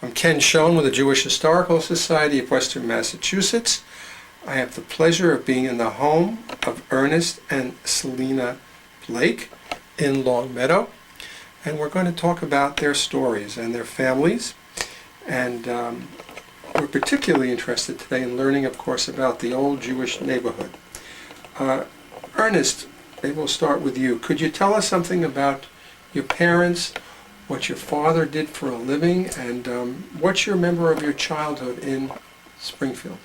I'm Ken Schoen with the Jewish Historical Society of Western Massachusetts. I have the pleasure of being in the home of Ernest and Salina Blake in Long Meadow, and we're going to talk about their stories and their families. And we're particularly interested today in learning, of course, about the old Jewish neighborhood. Ernest, maybe we'll start with you. Could you tell us something about your parents, what your father did for a living, and what's your memory of your childhood in Springfield?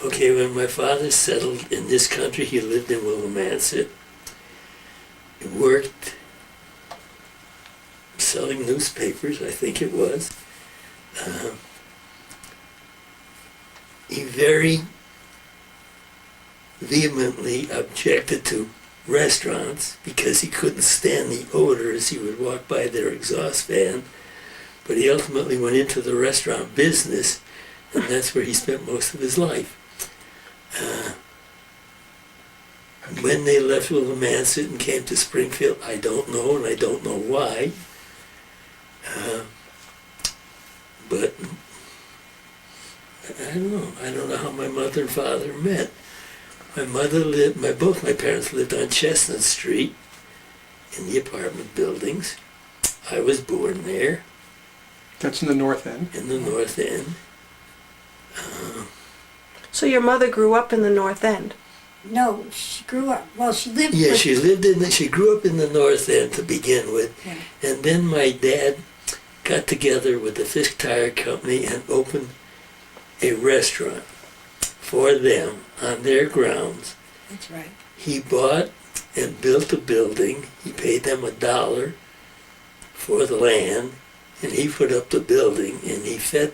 Okay, when my father settled in this country, he lived in Willimantic. He worked selling newspapers, I think it was. He very vehemently objected to restaurants because he couldn't stand the odor as he would walk by their exhaust fan. But he ultimately went into the restaurant business, and that's where he spent most of his life. When they left Willimantic and came to Springfield, I don't know, and I don't know why. But I don't know how my mother and father met. Both my parents lived on Chestnut Street in the apartment buildings. I was born there. That's in the North End. In the North End. So your mother grew up in the North End? No, she grew up, well, she lived Yeah, with, she grew up in the North End to begin with. Yeah. And then my dad got together with the Fisk Tire Company and opened a restaurant for them on their grounds. That's right. He bought and built a building. He paid them $1 for the land, and he put up the building, and he fed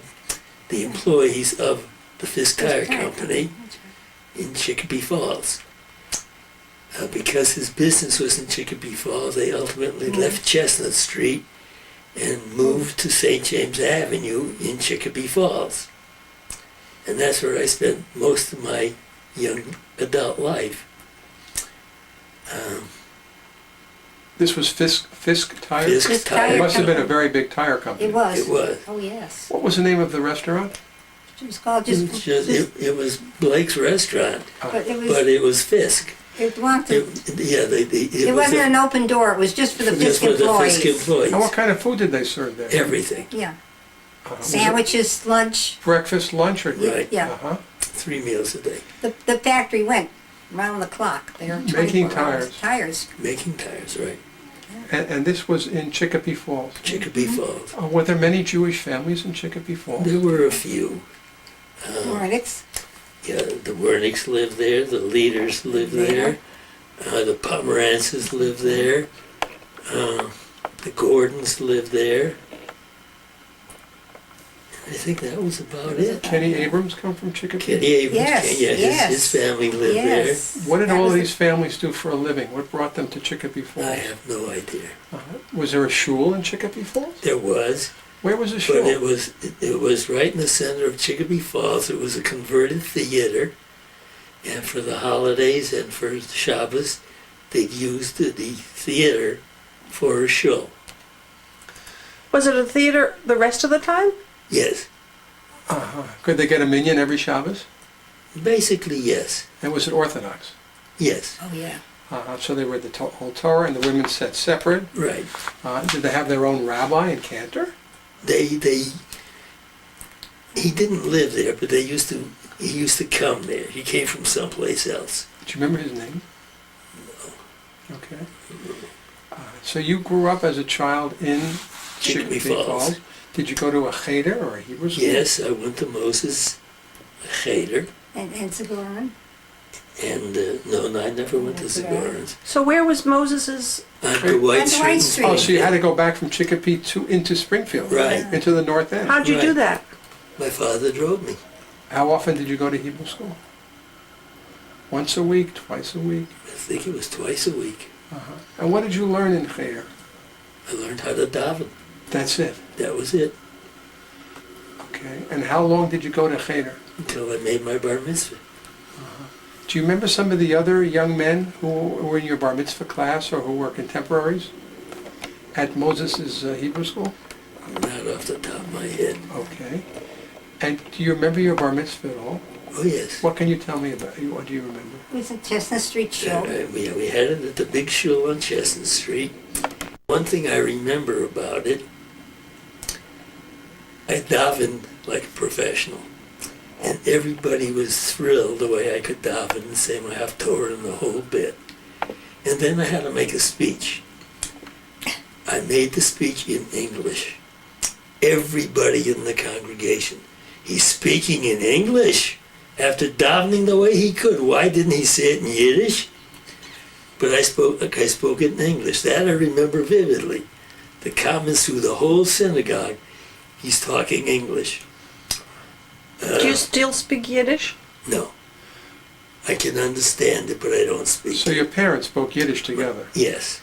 the employees of the Fisk Tire Company That's right. in Chicopee Falls. Because his business was in Chicopee Falls, they ultimately left Chestnut Street and moved to St. James Avenue in Chicopee Falls. And that's where I spent most of my young adult life. This was Fisk Tire? Fisk Tire It must have been a Company. very big tire company. It was. It was. Oh, yes. What was the name of the restaurant? It was called It was Blake's restaurant, but but it was Fisk. it belonged to, It wasn't an open door, it was just for the just Fisk for the employees. Fisk employees. And what kind of food did they serve there? Everything. Yeah, Was it sandwiches, lunch, breakfast, lunch, or Right. yeah. Uh-huh. 3 meals a day. The factory went round the clock. They were Making 24 hours. tires. Tires. Making tires, right. And this was in Chicopee Falls. Chicopee Falls. Were there many Jewish families in Chicopee Falls? There were a few. Hornets. Yeah, the Wernicks lived there, the Leaders lived there, the Pomerances lived there, the Gordons lived there. I think that was about it. Kenny Abrams come from Chicopee? Kenny Abrams, Yes, yeah, yes. his family lived Yes. What did That all was these families do for a living? What brought them to Chicopee there. Falls? I have no idea. Was there a shul in Chicopee Falls? There was, Where was the but shul? it was right in the center of Chicopee Falls. It was a converted theater, and for the holidays and for Shabbos, they'd use the theater for a show. Was it a theater the rest of the time? Yes, Could they get a minyan every Shabbos? basically yes, And was it Orthodox? yes, Oh, yeah. So they read the whole Torah and the women sat separate. right. Did they have their own rabbi and cantor? He didn't live there, but he used to come there. He came from someplace else. Do you remember his name? No. Okay. So you grew up as a child in Chicopee Chicopee Falls. Falls. Did you go to a cheder or a Hebrew school? Yes, I went to Moses Cheder, And Sigourney. and no, I never went to Zagorans. So where was Moses's? On the White On the White Street. Street. Oh, so you had to go back from Chicopee into Springfield? Right. Into the North End? How'd you do Right. that? My father drove me. How often did you go to Hebrew school? Once a week, twice a week? I think it was twice a week. And what did you learn in cheder? I learned how to daven. That's it? That was it, Okay. And how long did you go to cheder? until I made my bar mitzvah. Do you remember some of the other young men who were in your bar mitzvah class or who were contemporaries at Moses' Hebrew school? Not off the top of my head. Okay. And do you remember your bar mitzvah at all? Oh, yes. What can you tell me about it? What do you remember? It was a Chestnut Street show. We had it at the big shul on Chestnut Street. One thing I remember about it, I davened like a professional. And everybody was thrilled the way I could daven and say my Haftorah and the whole bit. And then I had to make a speech. I made the speech in English. Everybody in the congregation, he's speaking in English after davening the way he could. Why didn't he say it in Yiddish? But I spoke it in English. That I remember vividly. The comments through the whole synagogue, he's talking English. Do you still speak Yiddish? No. I can understand it, but I don't speak So it. your parents spoke Yiddish together, Yes,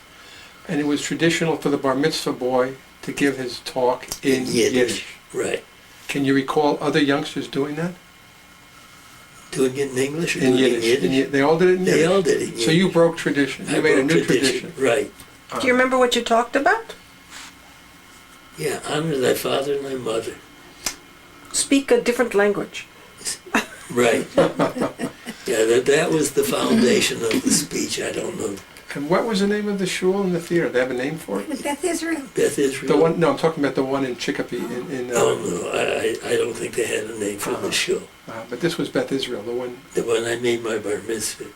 and it was traditional for the bar mitzvah boy to give his talk in Yiddish. Right. Can you recall other youngsters doing that? Doing it in English or In doing Yiddish. it in Yiddish? They all did it in They Yiddish. all did it in Yiddish. So you broke tradition. I You made a broke new tradition. Right. Do you remember what you talked about? Yeah, honor thy father and thy mother. Speak a different language. Right. Yeah, that was the foundation of the speech. I don't know. And what was the name of the shul in the theater? They have a name for It it? was Beth Israel. Beth Israel. The one? No, I'm talking about the one in Chicopee. Oh, no, I don't think they had a name for the show. But this was Beth Israel, the one. The one I made my bar mitzvah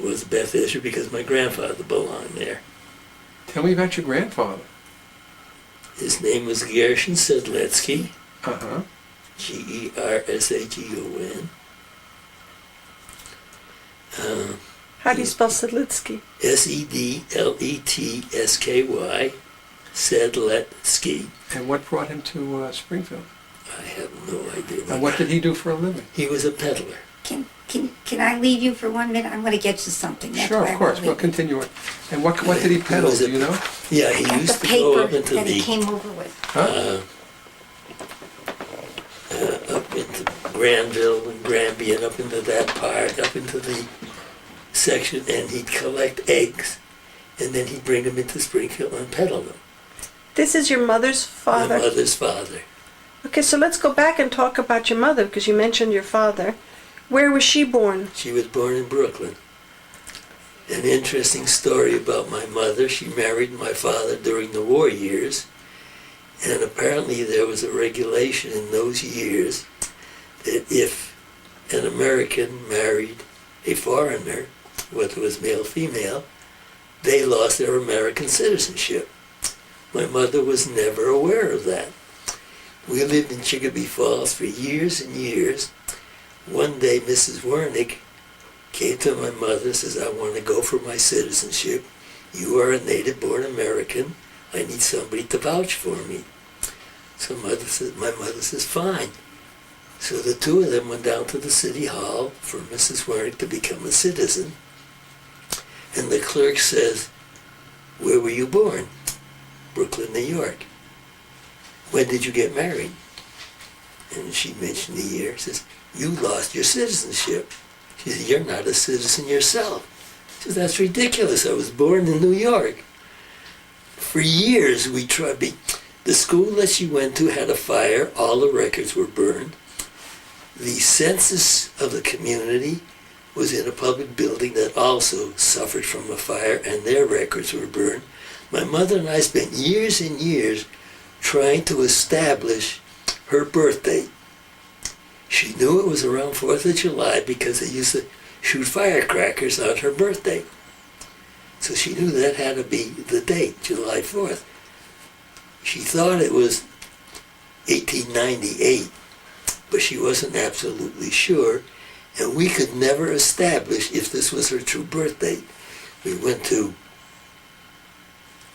was Beth Israel because my grandfather belonged there. Tell me about your grandfather. His name was Gershon Sedletsky, Uh-huh. Gersagon. How do you spell Sedlitsky? Sedletsky, Sedletsky. And what brought him to Springfield? I have no idea. And what did he do for a living? He was a peddler. Can I leave you for 1 minute? I'm going to get you something. That's Sure, why of I course. won't We'll leave. continue it. And what did he peddle? was a- Do you know? Yeah, he Got used the to go paper up into that he the came over with. Huh? up into Granville and Granby and up into that part, up into the section, and he'd collect eggs, and then he'd bring them into Springfield and peddle them. This is your mother's father? My mother's father. Okay, so let's go back and talk about your mother, because you mentioned your father. Where was she born? She was born in Brooklyn. An interesting story about my mother. She married my father during the war years, and apparently there was a regulation in those years that if an American married a foreigner, whether it was male or female, they lost their American citizenship. My mother was never aware of that. We lived in Chicopee Falls for years and years. One day Mrs. Wernick came to my mother and says, I want to go for my citizenship. You are a native-born American. I need somebody to vouch for me. So my mother says, fine. So the two of them went down to the city hall for Mrs. Wernick to become a citizen. And the clerk says, where were you born? Brooklyn, New York. When did you get married? And she mentioned the year. Says, you lost your citizenship. She said, you're not a citizen yourself. She says, that's ridiculous. I was born in New York. For years we tried. The school that she went to had a fire. All the records were burned. The census of the community was in a public building that also suffered from a fire, and their records were burned. My mother and I spent years and years trying to establish her birth date. She knew it was around 4th of July because they used to shoot firecrackers on her birthday. So she knew that had to be the date, July 4th. She thought it was 1898, but she wasn't absolutely sure, and we could never establish if this was her true birth date. We went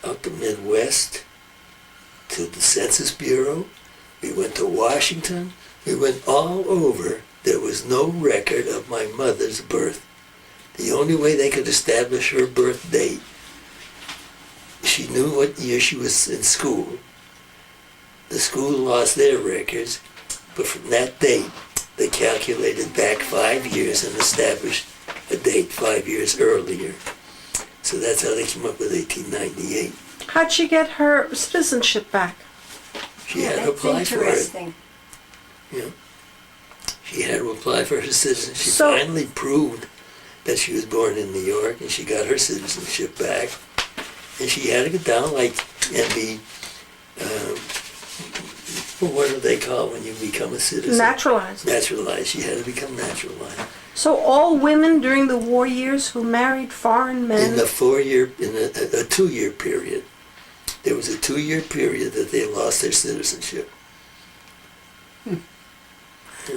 out the Midwest to the Census Bureau. We went to Washington. We went all over. There was no record of my mother's birth. The only way they could establish her birth date, she knew what year she was in school. The school lost their records, but from that date, they calculated back 5 years and established a date 5 years earlier. So that's how they came up with 1898. How'd she get her citizenship back? She had to That's apply for it. interesting. Yeah. She had to apply for her citizenship. She So- finally proved that she was born in New York, and she got her citizenship back. And she had to get down and be, what do they call when you become a citizen? Naturalized. Naturalized. She had to become naturalized. So all women during the war years who married foreign men. In a 2-year period. There was a 2-year period that they lost their citizenship.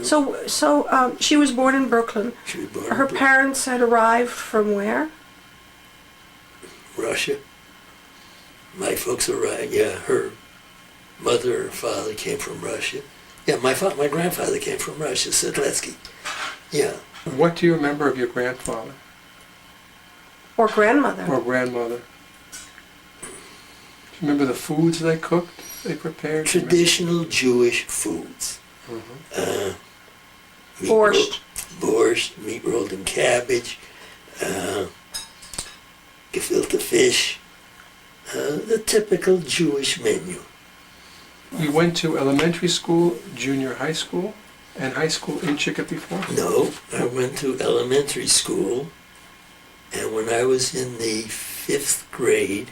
So she was born in Brooklyn. She was born Her in parents had arrived from where? Russia. My folks arrived. Yeah, her mother or father came from Russia. Yeah, my grandfather came from Russia, Sedletsky. Yeah. What do you remember of your grandfather Or grandmother? or grandmother? Do you remember the foods they cooked, they prepared? Traditional Jewish foods. Mhm. Meat Borscht. Borscht, meat rolled in cabbage, gefilte fish, the typical Jewish menu. You went to elementary school, junior high school, and high school in Chicopee Falls? No, I went to elementary school, and when I was in the 5th grade,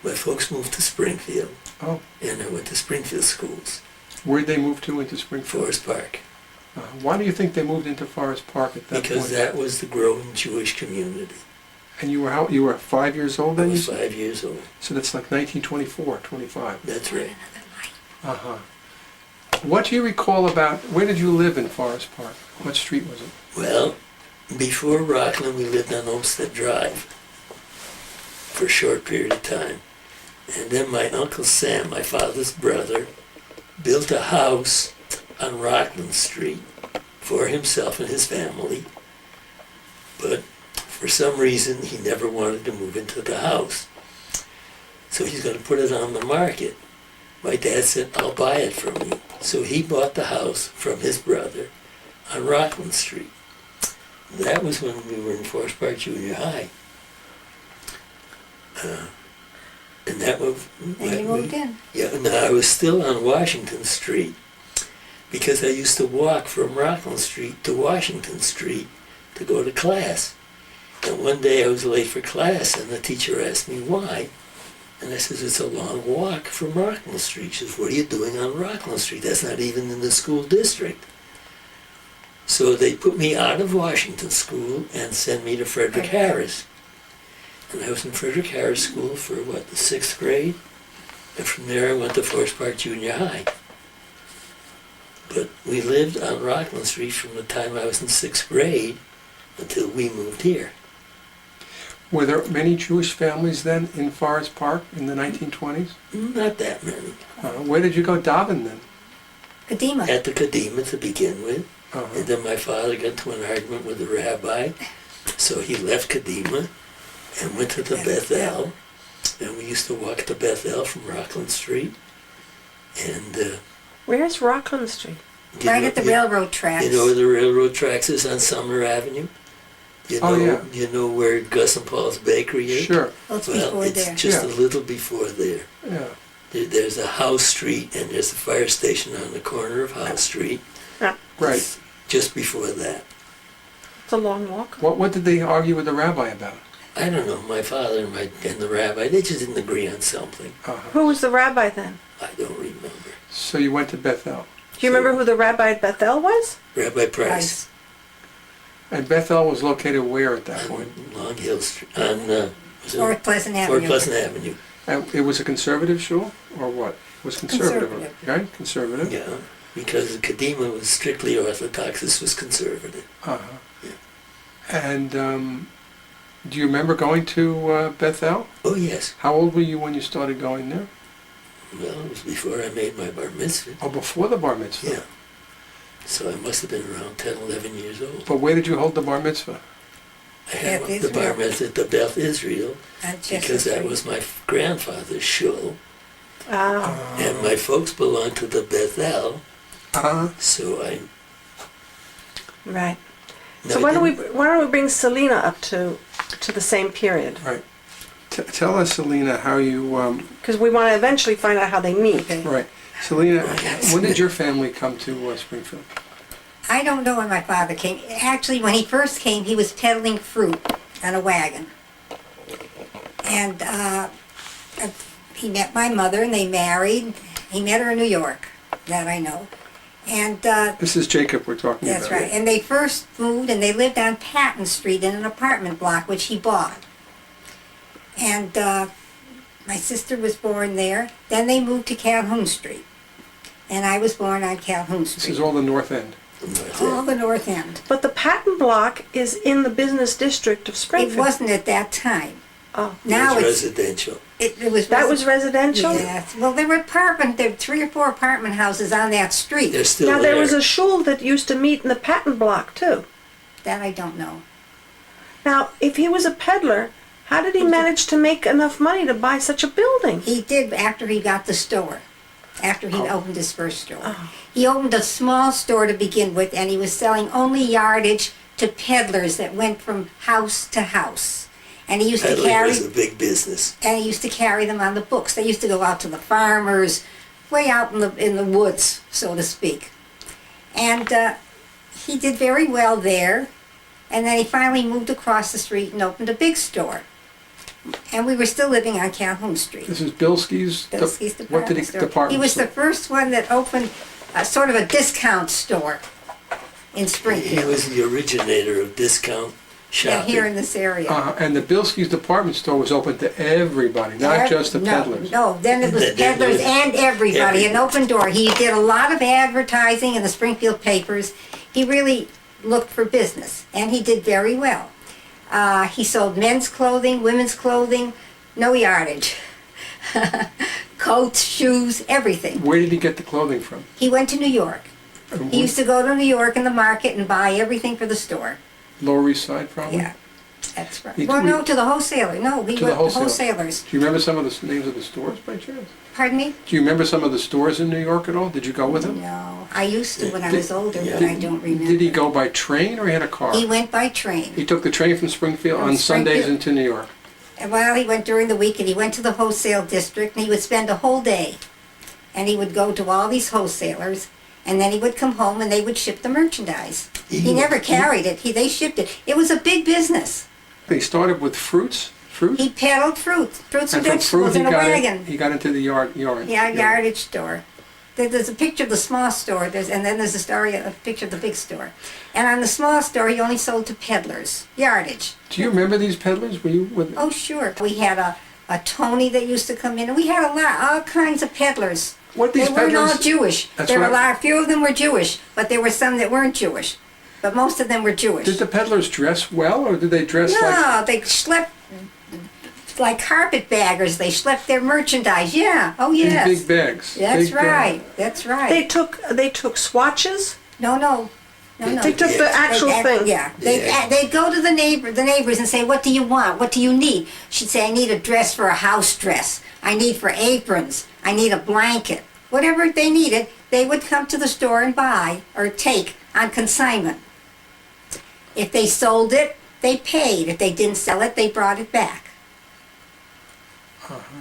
my folks moved to Springfield, Oh, and I went to Springfield schools, where'd they move to into Springfield? Forest Park, Why do you think they moved into Forest Park at that because point? that was the growing Jewish community. And you were how? You were 5 years old I then? You was said? 5 years old. So that's like 1924, 25. That's right. Uh-huh. What do you recall about, where did you live in Forest Park? What street was it? Well, before Rockland, we lived on Olmsted Drive for a short period of time. And then my Uncle Sam, my father's brother, built a house on Rockland Street for himself and his family. But for some reason, he never wanted to move into the house. So he's going to put it on the market. My dad said, I'll buy it from you. So he bought the house from his brother on Rockland Street. That was when we were in Forest Park Junior High. And that was... And you moved in. Yeah, no, I was still on Washington Street because I used to walk from Rockland Street to Washington Street to go to class. And one day I was late for class and the teacher asked me why. And I said, it's a long walk from Rockland Street. She says, what are you doing on Rockland Street? That's not even in the school district. So they put me out of Washington School and sent me to Frederick Harris. And I was in Frederick Harris School for, the 6th grade? And from there I went to Forest Park Junior High. But we lived on Rockland Street from the time I was in 6th grade until we moved here. Were there many Jewish families then in Forest Park in the 1920s? Not that many. Where did you go daven then? Kadima. At the Kadima to begin with. Uh-huh. And then my father got into an argument with the rabbi. So he left Kadima and went to the Bethel. And we used to walk to Bethel from Rockland Street. And Where's Rockland Street? Right at the railroad tracks. You know where the railroad tracks is on Sumner Avenue? You know, Oh, yeah. You know where Gus and Paul's Bakery is? Sure, Well, it's Well, before it's there. just Yeah. a little before there. yeah. There's a House Street and there's a fire station on the corner of House Street. Right. It's just before that. It's a long walk. What did they argue with the rabbi about? I don't know, my father and the rabbi, they just didn't agree on something. Uh-huh. Who was the rabbi then? I don't remember. So you went to Bethel. Do you remember who the rabbi at Bethel was? Rabbi Price. Price. And Bethel was located where at that point? On Long Hill Street, on was it North Pleasant Fort Avenue. Pleasant Avenue. And it was a conservative shul, or what? It was conservative, Conservative. right? Conservative? Yeah, because Kadima was strictly Orthodox, this was conservative. Uh-huh. Yeah. And do you remember going to Bethel? Oh yes, How old were you when you started going there? well, it was before I made my bar mitzvah. Oh, before the bar mitzvah. Yeah. So I must have been around 10, 11 years old. But where did you hold the bar mitzvah? I had Beth the bar Israel. mitzvah at the Beth Israel On Chestnut because that Street. was my grandfather's shul. Ah. And my folks belonged to the Bethel, Uh-huh. so I... Right. no, So I why don't didn't- we bring Salina up to the same period? Right. Tell us, Salina, how you, Because we want to eventually find out how they meet. right. Salina, when did your family come to Springfield? I don't know when my father came. Actually, when he first came, he was peddling fruit on a wagon. And he met my mother and they married. He met her in New York, that I know. And This is Jacob we're talking about. that's right. And they first moved and they lived on Patton Street in an apartment block, which he bought. And my sister was born there. Then they moved to Calhoun Street. And I was born on Calhoun Street. This is all the North End. all the North End. But the Patton Block is in the business district of It Springfield. wasn't at that time. Oh, Now It was it's residential. it was that was residential? Yes. Well, there were 3 or 4 apartment houses on that street. They're still Now, there. there was a shul that used to meet in the Patton Block, too. That I don't know. Now, if he was a peddler, how did he manage to make enough money to buy such a building? He did after he got the store. After he opened his first store. Oh. He opened a small store to begin with, and he was selling only yardage to peddlers that went from house to house. And he used to Peddling carry was a big business. and he used to carry them on the books. They used to go out to the farmers, way out in the woods, so to speak. And he did very well there. And then he finally moved across the street and opened a big store. And we were still living on Calhoun Street. This is Bilski's. Bilski's What did department he store. department He was store? the first one that opened sort of a discount store in He Springfield. was the originator of discount Yeah, shopping. here in this area. And the Bilski's department store was open to everybody, not just the peddlers. No, then it was Then peddlers there was and everybody, an everybody. open door. He did a lot of advertising in the Springfield papers. He really looked for business, and he did very well. He sold men's clothing, women's clothing, no yardage. Coats, shoes, everything. Where did he get the clothing from? He went to New York. He used to go to New York in the market and buy everything for the store. Lower East Side, probably? Yeah, that's right. He- Well, no, to the wholesaler. No, we To the went to wholesaler. wholesalers. Do you remember some of the names of the stores by chance? Pardon me? Do you remember some of the stores in New York at all? Did you go with him? No, I used to when I Did- was older, yeah. but I don't remember. Did he go by train or he had a car? He went by train. He took the train from Springfield From on Sundays Springfield. into New York. And well, he went during the week and he went to the wholesale district and he would spend a whole day. And he would go to all these wholesalers and then he would come home and they would ship the merchandise. He never carried it. They shipped it. It was a big business. He started with fruit. He peddled fruits and And from fruit vegetables in a wagon. he got into the yard. Yeah, yardage store. There's a picture of the small store, and then there's a picture of the big store. And on the small store, he only sold to peddlers, yardage. Do you remember these peddlers? Were you with? Oh, sure. We had a Tony that used to come in, and we had all kinds of peddlers. What these They weren't all peddlers? Jewish. That's There were right. a few of them were Jewish, but there were some that weren't Jewish. But most of them were Jewish. Did the peddlers dress well, or did they dress like? No, they schlepped like carpetbaggers. They schlepped their merchandise. Yeah. Oh, In yes. big bags. That's Big, right. That's right. They took swatches. No. They took the actual thing. Yeah. Yeah. They'd go to the neighbors and say, "What do you want? What do you need?" She'd say, "I need a dress for a house dress. I need for aprons. I need a blanket." Whatever they needed, they would come to the store and buy or take on consignment. If they sold it, they paid. If they didn't sell it, they brought it back.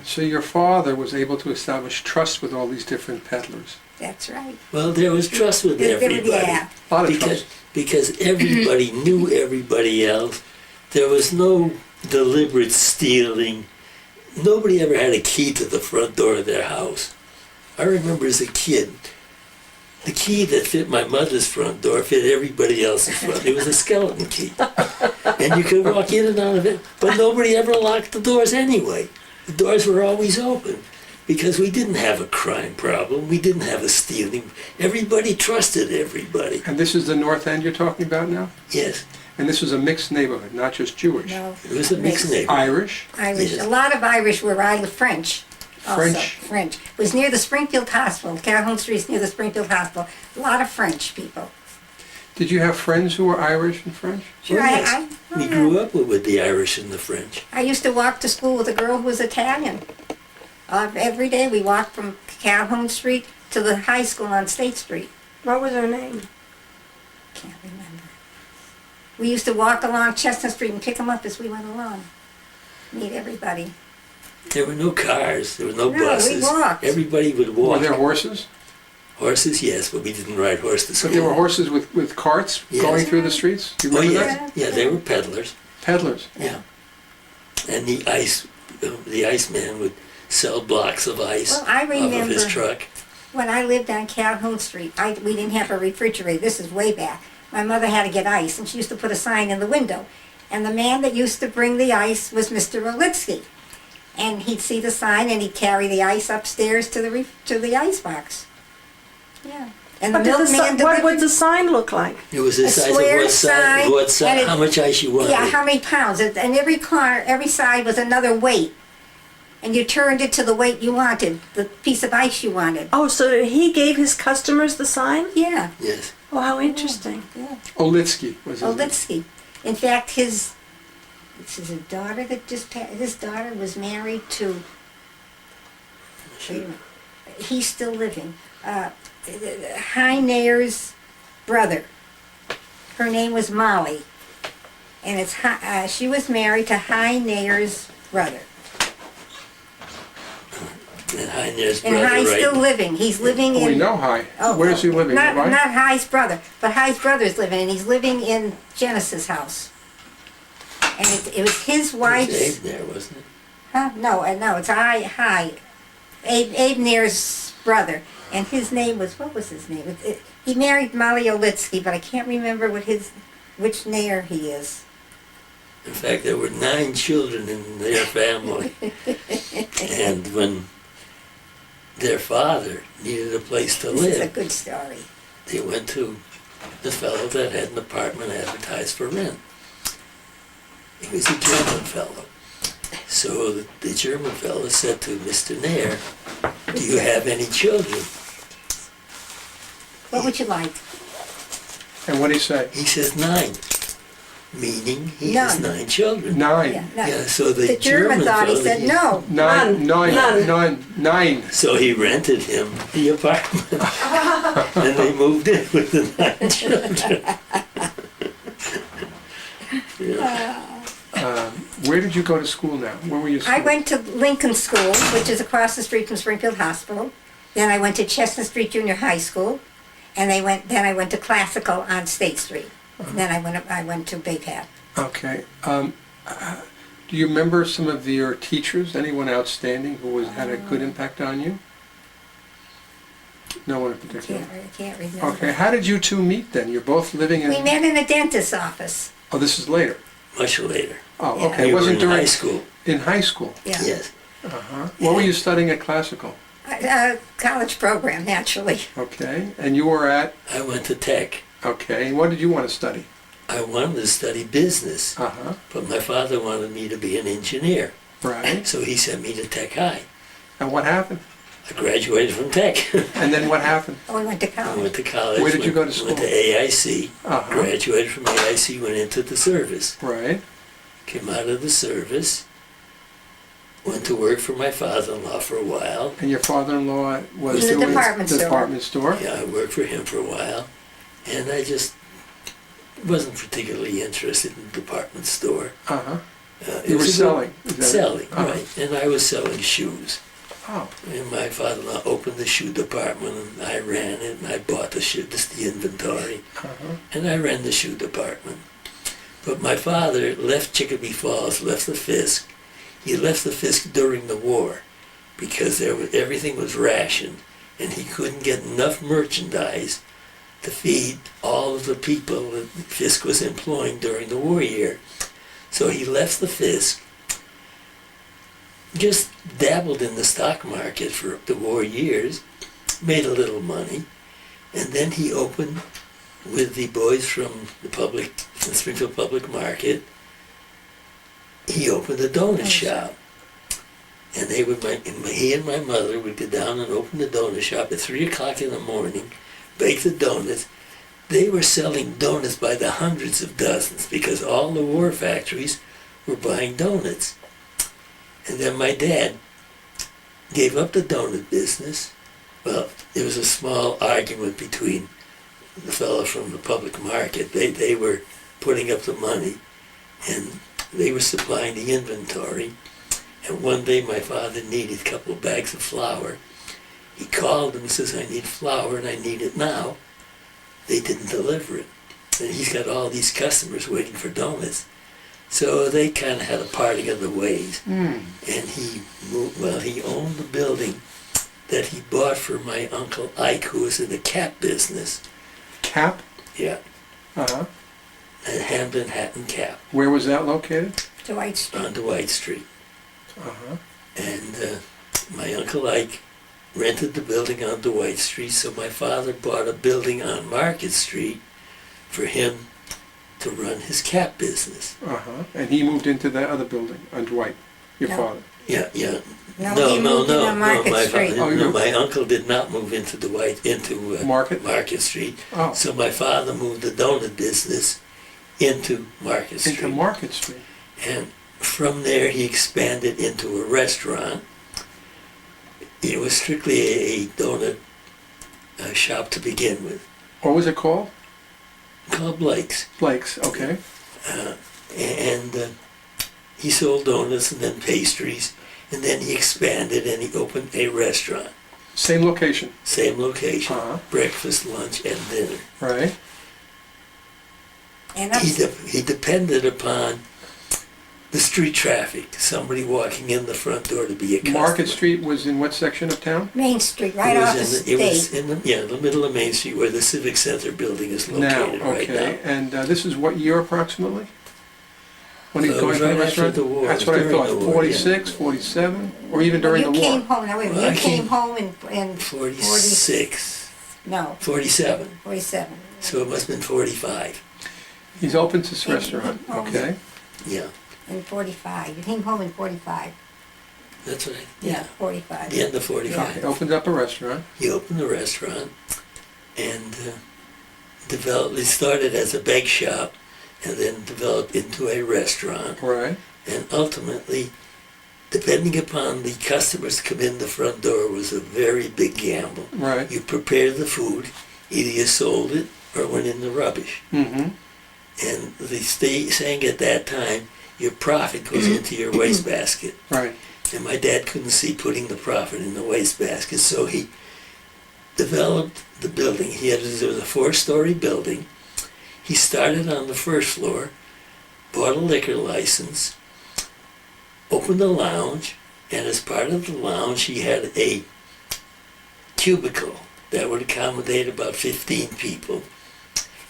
So your father was able to establish trust with all these different peddlers. That's right. Well, there was trust with everybody. Yeah. A lot of Because, trust. because everybody knew everybody else. There was no deliberate stealing. Nobody ever had a key to the front door of their house. I remember as a kid, the key that fit my mother's front door fit everybody else's front. It was a skeleton key. And you could walk in and out of it, but nobody ever locked the doors anyway. The doors were always open because we didn't have a crime problem. We didn't have a stealing. Everybody trusted everybody. And this is the North End you're talking about now? Yes, And this was a mixed neighborhood, not just Jewish. No. it was a mixed neighborhood. Irish. Irish. Yes. A lot of Irish were French. Also. French. French. It was near the Springfield Hospital. Calhoun Street's near the Springfield Hospital. A lot of French people. Did you have friends who were Irish and French? Sure, Oh, yes. I We grew up with the Irish and the French. I used to walk to school with a girl who was Italian. Every day we walked from Calhoun Street to the high school on State Street. What was her name? Can't remember. We used to walk along Chestnut Street and pick them up as we went along. Meet everybody. There were no cars. There were no No, we buses. walked. Everybody would Were walk. there horses? Horses, yes, but we didn't ride horses to school. But there were horses with carts Yes. going through the streets? Do you Oh, remember yes. that? Yeah, they were peddlers. Peddlers. Yeah. And the iceman would sell blocks of ice Well, I off of his remember truck. when I lived on Calhoun Street, we didn't have a refrigerator. This is way back. My mother had to get ice, and she used to put a sign in the window. And the man that used to bring the ice was Mr. Rolitsky. And he'd see the sign, and he'd carry the ice upstairs to the ice box. Yeah. And the What, did the, milkman si- what would delivered. the sign look like? It was the A size of square what size, sign, what size, and it- how much ice you wanted. Yeah, how many pounds? And every corner, every side was another weight. And you turned it to the weight you wanted, the piece of ice you wanted. Oh, so he gave his customers the sign? Yeah, Yes. Oh, how interesting. yeah. Olitsky was his name. Olitsky. In fact, this is a daughter that just passed. His daughter was married to. Wait a minute. He's still living. Nair's brother. Her name was Molly, and she was married to Nair's brother. And Heiner's And brother, High's right? still living. He's living Oh, we in. know High. Oh, Where's he living? Not Right? High's brother, but High's brother's living, and he's living in Genesis' house. And it was his It was wife's. Abe there, wasn't it? Huh? No, it's High. Abe Nair's brother, and his name was, what was his name? He married Molly Olitsky, but I can't remember which Nair he is. In fact, there were 9 children in their family. And when their father needed a place to This is a live, good story. they went to the fellow that had an apartment advertised for rent. He was a German fellow. So the German fellow said to Mr. Nair, "Do you have any children?" What would you like? And what did he say? He says 9, meaning he has None. 9 children. 9. Yeah, no. Yeah, so the German thought he fellow, said no. Nine. None. 9. So he rented him the apartment. And they moved in with the 9 children. Where did you go to school now? Where were you? I went to Lincoln School, which is across the street from Springfield Hospital. Then I went to Chestnut Street Junior High School, and then I went to Classical on State Street. And then I went to Bay Path. Okay. Do you remember some of your teachers? Anyone outstanding who had a good impact on you? No one in particular. I can't remember. Okay. How did you two meet then? You're both living in. We met in a dentist's office. Oh, this is later. Much later. Oh, Yeah. okay. We It were wasn't in during high school. in high school. Yeah. Yes. Uh-huh. What were you studying at Classical? College program, naturally. Okay. And you were at. I went to Tech. Okay. And what did you want to study? I wanted to study business, Uh-huh. but my father wanted me to be an engineer. Right. So he sent me to Tech High. And what happened? I graduated from Tech. And then what happened? Oh, we went to I college. went to college. Where did you go to Went school? to AIC. Uh-huh. Graduated from AIC, went into the service. Right. Came out of the service. Went to work for my father-in-law for a while. And your father-in-law was In the doing department the store. department store? Yeah, I worked for him for a while. And I just wasn't particularly interested in the department store. Uh-huh. It You were was a good- selling. Is that it? Selling, Uh-huh. right. And I was selling shoes. Oh. And my father-in-law opened the shoe department, and I ran it, and I bought the shoe, just the inventory, Uh-huh. and I ran the shoe department. But my father left Chicopee Falls, left the Fisk. He left the Fisk during the war because everything was rationed, and he couldn't get enough merchandise to feed all of the people that Fisk was employing during the war year. So he left the Fisk, just dabbled in the stock market for the war years, made a little money, and then he opened with the boys from the Springfield Public Market. He opened a donut shop, and he and my mother would go down and open the donut shop at 3 o'clock in the morning, bake the donuts. They were selling donuts by the hundreds of dozens because all the war factories were buying donuts. And then my dad gave up the donut business. Well, there was a small argument between the fellow from the public market. They were putting up the money, and they were supplying the inventory. And one day my father needed a couple of bags of flour. He called them and says, I need flour and I need it now. They didn't deliver it. And he's got all these customers waiting for donuts. So they kind of had a parting of the ways. And he moved, well, he owned the building that he bought for my Uncle Ike, who was in the cap business. Cap? Yeah, Uh-huh. a Hamden Hatton Cap Where was that located? Dwight Street. on Dwight Street. Uh-huh. And my Uncle Ike rented the building on Dwight Street, so my father bought a building on Market Street for him to run his cap business. Uh-huh. And he moved into that other building on Dwight, your No. father. Yeah, yeah. No, he moved into Market my, Street. Oh, no, you- my uncle did not move into Market? Market Street. Oh, So my father moved the donut business into Market Street. into Market Street. And from there he expanded into a restaurant. It was strictly a donut shop to begin with, What was it called? called Blake's. Blake's, okay. And he sold donuts and then pastries, and then he expanded and he opened a restaurant. Same location, Same location, Uh-huh. breakfast, lunch, and dinner. right? And He depended upon the street traffic, somebody walking in the front door to be a customer. Market Street was in what section of town? Main Street, right It off was the in the, it was state. in the middle of Main Street where the Civic Center building is Now, located right okay. now. And this is what year approximately? When he It going was to the right after restaurant? the war. That's It was what I during thought, the war, 46, 47, or even When during you the came war? home, now wait a Well, minute, I you came came- home in 46, no, 47, 47. so it must have been 45. He's opened this Yeah, restaurant, oh, okay? Yeah, In 45. You came home in 45. that's right. Yeah, Yeah, 45. the end of 45. Okay, opens up a restaurant, He opened the restaurant and developed. It started as a bake shop and then developed into a restaurant. right? And ultimately, depending upon the customers come in the front door, was a very big gamble. Right. You prepared the food, either you sold it or it went in the rubbish. Mm-hmm. And the saying at that time, your profit goes into your wastebasket. Right. And my dad couldn't see putting the profit in the wastebasket, so he developed the building. There was a 4-story building. He started on the first floor, bought a liquor license, opened a lounge, and as part of the lounge he had a cubicle that would accommodate about 15 people.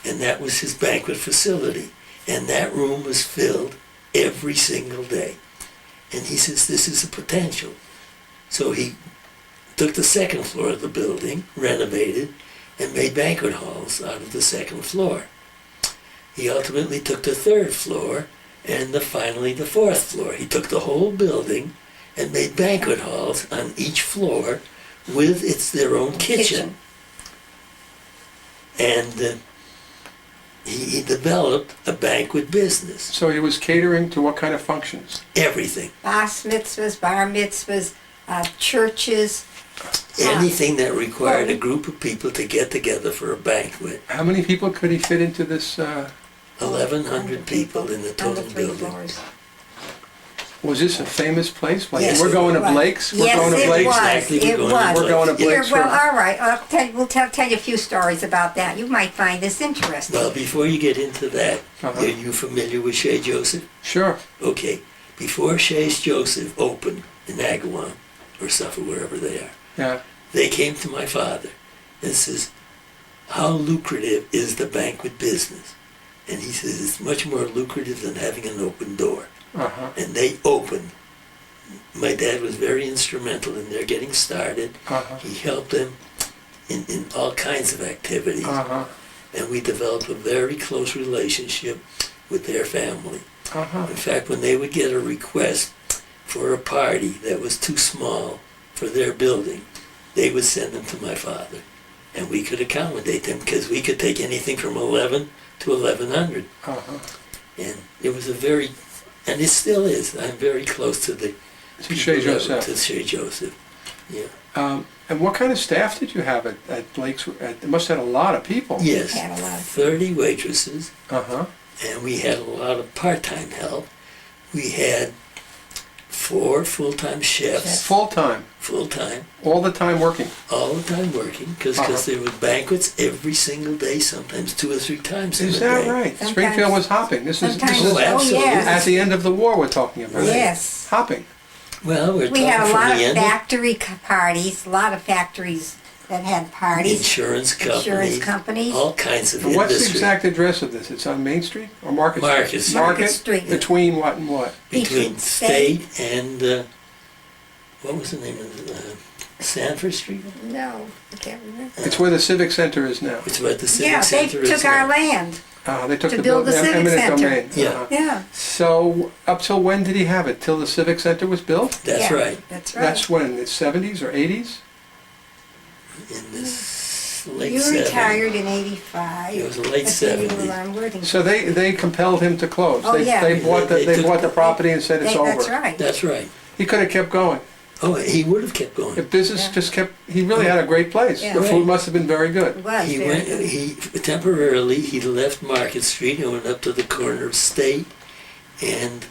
And that was his banquet facility. And that room was filled every single day. And he says, this is a potential. So he took the second floor of the building, renovated, and made banquet halls out of the second floor. He ultimately took the third floor and finally the fourth floor. He took the whole building and made banquet halls on each floor with their own kitchen. And he developed a banquet business. So he was catering to what kind of functions? Everything. Bas mitzvahs, bar mitzvahs, churches. Anything that required a group of people to get together for a banquet. How many people could he fit into this? 1,100 people in the on total the 3 building. floors. Was this a famous place? Like, Yes, we're going to it was. Blake's? We're Yes, going to it Blake's? was. Exactly, It was. We're going to Here, Blake's. well, for- all right. We'll tell you a few stories about that. You might find this interesting. Well, before you get into that, Uh-huh. are you familiar with Shea Joseph? Sure. Okay, before Shea's Joseph opened in Agawam or Suffolk, wherever they are, Yeah. they came to my father and says, how lucrative is the banquet business? And he says, it's much more lucrative than having an open door. Uh-huh. And they opened. My dad was very instrumental in their getting started. Uh-huh. He helped them in all kinds of activities. Uh-huh. And we developed a very close relationship with their family. Uh-huh. In fact, when they would get a request for a party that was too small for their building, they would send them to my father. And we could accommodate them because we could take anything from 11 to 1,100. Uh-huh. And it was and it still is. I'm very close to the To Shea people that- Joseph. To Shea Joseph, yeah. And what kind of staff did you have at Blake's? It must have had a lot of people. Yes, Had a lot of- 30 waitresses, Uh-huh. and we had a lot of part-time help. We had 4 full-time chefs, Full-time, full-time, all the time working. all the time working, because there were banquets every single day, sometimes 2 or 3 times in Is the that day. right? Sometimes- Springfield was hopping. This is Sometimes, Oh, oh absolutely. at yes, the end of the war we're talking about. yes. Hopping. Well, we're We talking had a from lot of the end factory parties, a lot of factories that had parties. insurance Insurance companies, companies. all kinds of And what's the industry. exact address of this? It's on Main Street or Market Street? Market Street. Market Street. Between what and what? Between State and, what was the name of it? Sanford Street? No, I can't remember. It's where the Civic Center is now. It's what the Civic Yeah, they Center is took our now. land. They took To the build the Civic eminent Center. domain. Yeah. Yeah, So up till when did he have it? Till the Civic Center was built? That's yeah, right. That's right. That's when, the 70s or 80s? In this late You 70s. retired in '85. It was the late but then you 70s. were on Worthington. So they compelled him to close. Oh, yeah. They bought the, They they took- bought the property and said it's over. That's right. That's right. He could have kept going. Oh, he would have kept going. If business Yeah. just kept, he really had a great place. Yeah. The food Right. must have been very good. It was He very went. good. He temporarily he left Market Street and went up to the corner of State and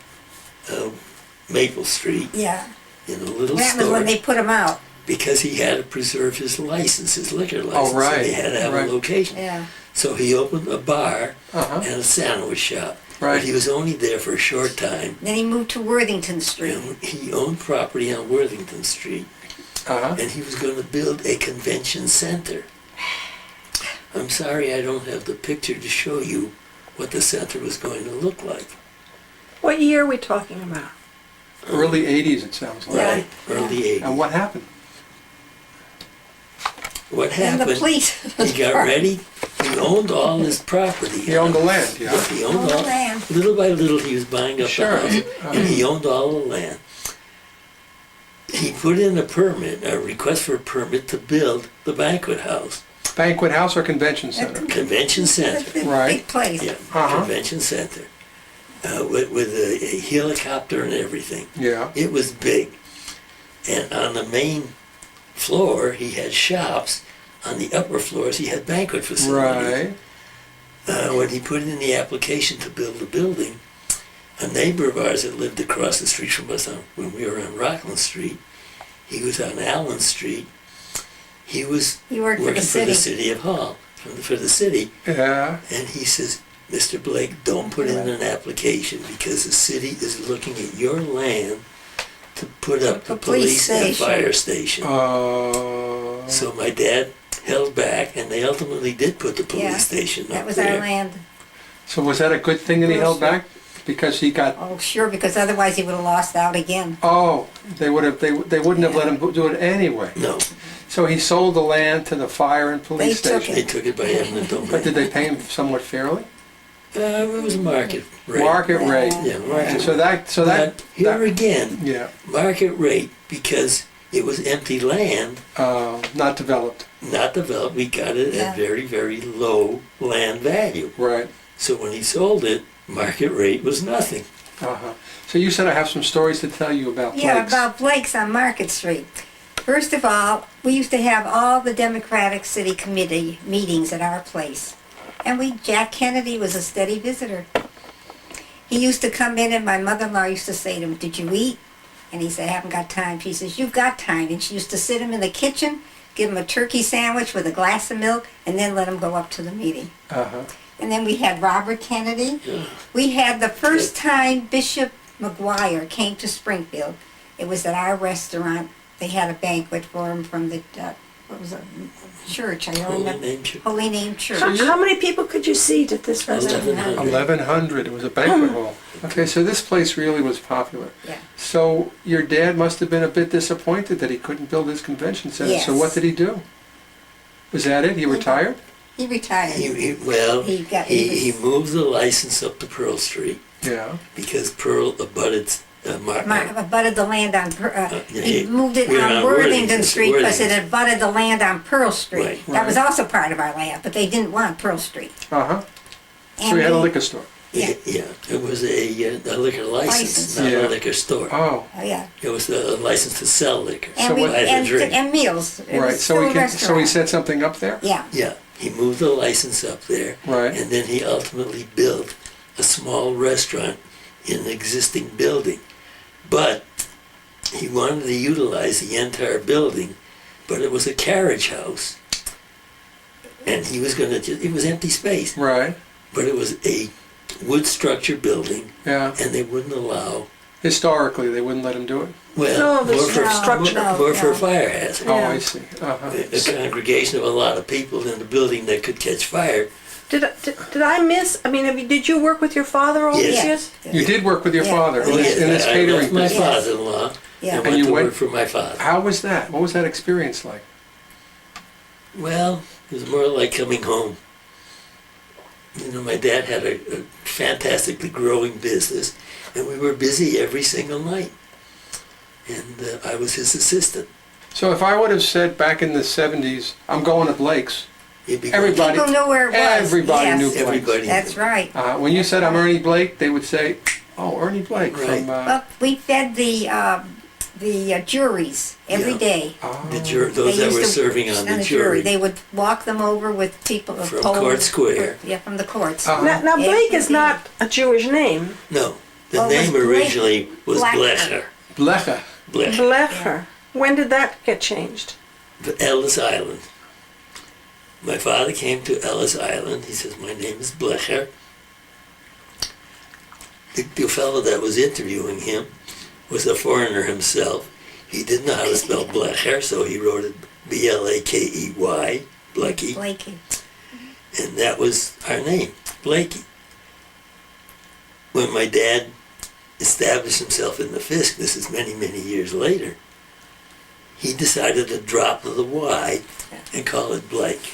Maple Street Yeah, in a little that was store when they put him out. because he had to preserve his license, his liquor license. So right, he had to have right. a location. Yeah, So he opened a bar Uh-huh. and a sandwich shop. Right. But he was only there for a short time. then he moved to Worthington Street. And he owned property on Worthington Street. Uh-huh. And he was going to build a convention center. I'm sorry I don't have the picture to show you what the center was going to look like. What year are we talking about? Early 80s, it sounds like. Yeah. Right, early 80s. And what happened? What And the happened, police. he got ready, he owned all his property. He owned the land, yeah. He owned Owned the all, land. little by little he was buying up Sure. the house, and he owned all the land. He put in a request for a permit to build the banquet house, Banquet house or convention center? convention center. Big Right. place. Yeah, Uh-huh. convention center, with a helicopter and everything. Yeah. It was big. And on the main floor, he had shops. On the upper floors, he had banquet facilities. Right. When he put in the application to build the building, a neighbor of ours that lived across the street from us when we were on Rockland Street, he was on Allen Street. He was He worked for the working for the city. city of Hall, for the city. Yeah. And he says, Mr. Blake, don't put in an application because the city is looking at your land to put up the A police police and station. fire station. Uh, So my dad held back, and they ultimately did put the police Yeah, station That up was there. our land. so was that a good thing that he held back? Because he got, Oh, sure, because otherwise he would have lost out again. they would have, they wouldn't have let him do it anyway. No, So he sold the land to the fire and police They took station. they took it by eminent But domain. did they pay him somewhat fairly? It was market rate. Market rate. Yeah, market And so rate. that, But here again, yeah, market rate, because it was empty land, not developed, not developed, we got it Yeah. at very, very low land value. right. So when he sold it, market rate was nothing. Uh-huh. So you said I have some stories to tell you about Yeah, Blake's. about Blake's on Market Street. First of all, we used to have all the Democratic City Committee meetings at our place. And Jack Kennedy was a steady visitor. He used to come in and my mother-in-law used to say to him, "Did you eat?" And he said, "I haven't got time." She says, "You've got time." And she used to sit him in the kitchen, give him a turkey sandwich with a glass of milk, and then let him go up to the meeting. Uh-huh. And then we had Robert Kennedy. Yeah. We had the first time Bishop McGuire came to Springfield. It was at our restaurant. They had a banquet for him from the, what was it, church. I don't Holy remember. Name Church. Holy Name Church. How many people could you seat at this restaurant? 1100. 1,100, it was a banquet hall. Okay, so this place really was popular. Yeah. So your dad must have been a bit disappointed that he couldn't build his convention center. Yes. So what did he do? Was that it? He retired? He retired. He He moved the license up to Pearl Street Yeah. because Pearl abutted Abutted the land on, he yeah, moved it we were on on Worthington Worthington Street because it Street. abutted the land on Pearl Street. Right. That was Right. also part of our land, but they didn't want Pearl Street. Uh-huh. So And he had a we- liquor store. Yeah. Yeah, it was a liquor license, License. not Yeah. a liquor store. Oh, Oh, yeah. It was a license to sell liquor. And So we, what- buy the drink. and meals. It right. was So still he a can, so he restaurant. set something up there? Yeah. Yeah, he moved the license up there, Right. and then he ultimately built a small restaurant in an existing building. But he wanted to utilize the entire building, but it was a carriage house. And he was going to, it was empty space, Right. but it was a wood structure building, Yeah. and they wouldn't allow, Historically, they wouldn't let him do it. well, No, more this for, structure. more for a No. fire hazard. Oh, Yeah. I see. Uh-huh. A congregation of a lot of people in a building that could catch fire. Did I miss? I mean, did you work with your father all these Yes. years? You did work with your Yeah. father Oh, in this I catering left my business. father-in-law Yeah. and And went you to went- work for my father. How was that? What was that experience like? Well, it was more like coming home. You know, my dad had a fantastically growing business, and we were busy every single night. And I was his assistant. So if I would have said back in the 70s, I'm going to Blake's, He'd be everybody, People knew where it was. everybody Yes. knew Blake's. Everybody. That's right. When you said I'm Ernie Blake, they would say, "Oh, Ernie Blake Right. from." Well, we fed the juries every Yeah. day. The those They that used were to- serving on the They jury would walk them over with people of from Poland. Court Square. Yeah, from the courts. Uh-huh. Now Blake is not a Jewish name. No, the Oh, it was name Blake- originally was Blecher. Blecher. Blecher. Blecher. Blecher. When did that get changed? Ellis Island. My father came to Ellis Island. He says, "My name is Blecher." The fellow that was interviewing him was a foreigner himself. He didn't know how to spell Blecher, so he wrote it B-L-A-K-E-Y, Blakey, Blakey. and that was our name, Blakey. When my dad established himself in the Fisk, this is many, many years later, he decided to drop the Y and call it Blake.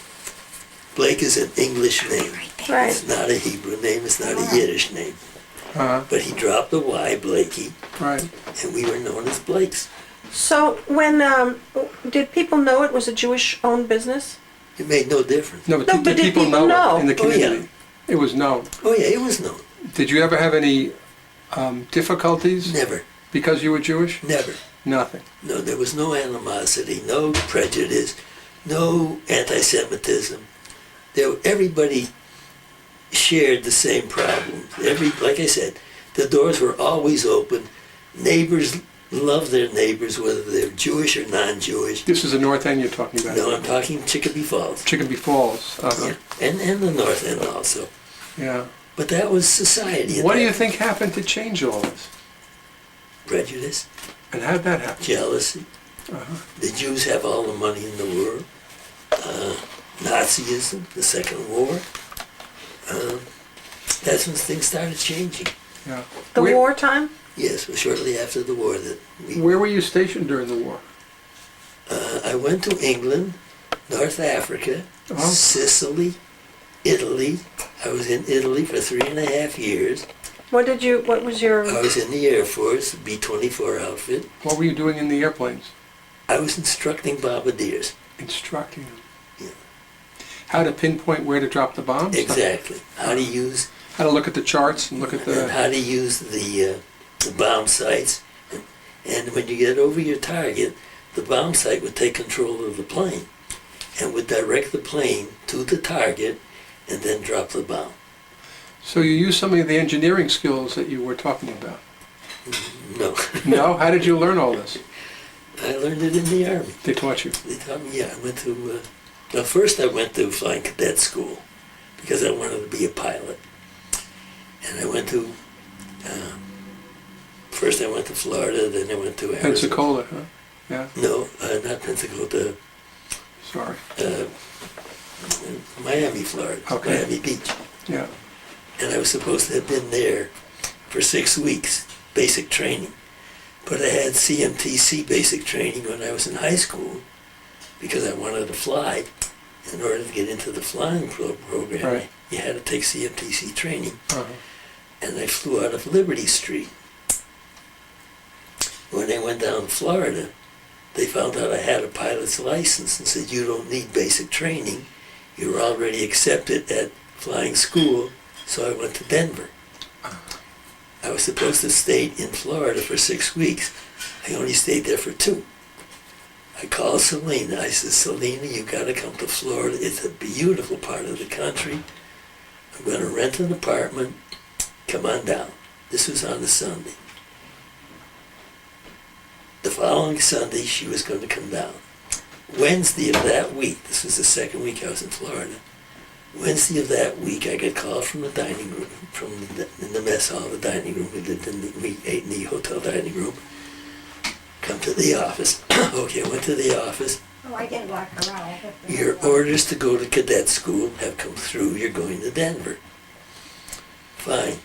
Blake is an English name. Right. It's not a Hebrew name, it's not a Yiddish name. But he dropped the Y, Blakey, Right. and we were known as Blakes. So when did people know it was a Jewish-owned business? It made no difference. No, but, No, did but did people people know know? it in the Oh, yeah. community? It was known. Oh yeah, it was known. Did you ever have any difficulties Never, because you were Jewish? never. Nothing. No, there was no animosity, no prejudice, no anti-Semitism. Everybody shared the same problems. Like I said, the doors were always open. Neighbors loved their neighbors, whether they're Jewish or non-Jewish. This is the North End you're talking about. No, I'm talking Chicopee Falls. Chicopee Falls. Uh-huh. Yeah. And the North End also. Yeah. But that was society. What do you think happened to change all this? Prejudice, And how did that happen? jealousy. Uh-huh. The Jews have all the money in the world. Nazism, the Second War. That's when things started changing. Yeah. The Where- wartime? Yes, well, shortly after the war that we, Where were you stationed during the war? I went to England, North Africa, Oh. Sicily, Italy. I was in Italy for 3.5 years. What was your? I was in the Air Force, B-24 outfit. What were you doing in the airplanes? I was instructing bombardiers. Instructing them. Yeah. How to pinpoint where to drop the bombs? Exactly. How to use How to look at the charts and look at and the... how to use the bomb sites. And when you get over your target, the bomb site would take control of the plane and would direct the plane to the target and then drop the bomb. So you used some of the engineering skills that you were talking about. No. No? How did you learn all this? I learned it in the Army. They taught you. They taught me, yeah, I went to, well, first I went to flying cadet school because I wanted to be a pilot. And I went to, first I went to Florida, then I went to Arizona. Pensacola, huh? Yeah, No, not Pensacola, sorry. Miami, Florida, Okay. Miami Beach. Yeah. And I was supposed to have been there for 6 weeks, basic training. But I had CMTC basic training when I was in high school because I wanted to fly. In order to get into the flying program, Right. you had to take CMTC training. Uh-huh. And I flew out of Liberty Street. When I went down to Florida, they found out I had a pilot's license and said, "You don't need basic training. You're already accepted at flying school." So I went to Denver. I was supposed to stay in Florida for 6 weeks. I only stayed there for 2. I called Salina. I said, "Salina, you got to come to Florida. It's a beautiful part of the country. I'm going to rent an apartment. Come on down." This was on a Sunday. The following Sunday, she was going to come down. Wednesday of that week, this was the second week I was in Florida. Wednesday of that week, I got called from the dining room, in the mess hall, the dining room. We ate in the hotel dining room. Come to the office. Okay, I went to the office. Oh, I didn't lock her out. Your orders to go to cadet school have come through. You're going to Denver. Fine.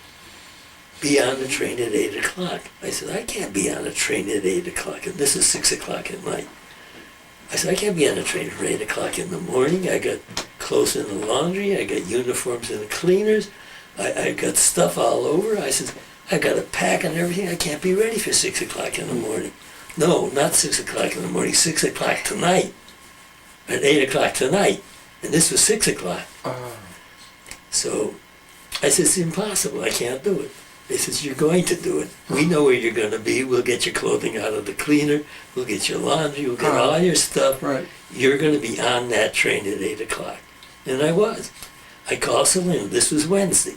Be on the train at 8 o'clock. I said, I can't be on a train at 8 o'clock. And this is 6 o'clock at night. I said, I can't be on a train at 8 o'clock in the morning. I got clothes in the laundry. I got uniforms in the cleaners. I got stuff all over. I said, I got to pack and everything. I can't be ready for 6 o'clock in the morning. No, not 6 o'clock in the morning, 6 o'clock tonight. At 8 o'clock tonight. And this was 6 o'clock. So I said, it's impossible. I can't do it. They says, you're going to do it. We know where you're going to be. We'll get your clothing out of the cleaner. We'll get your laundry. We'll get all your stuff. Right. You're going to be on that train at 8 o'clock. And I was. I called Salina. This was Wednesday.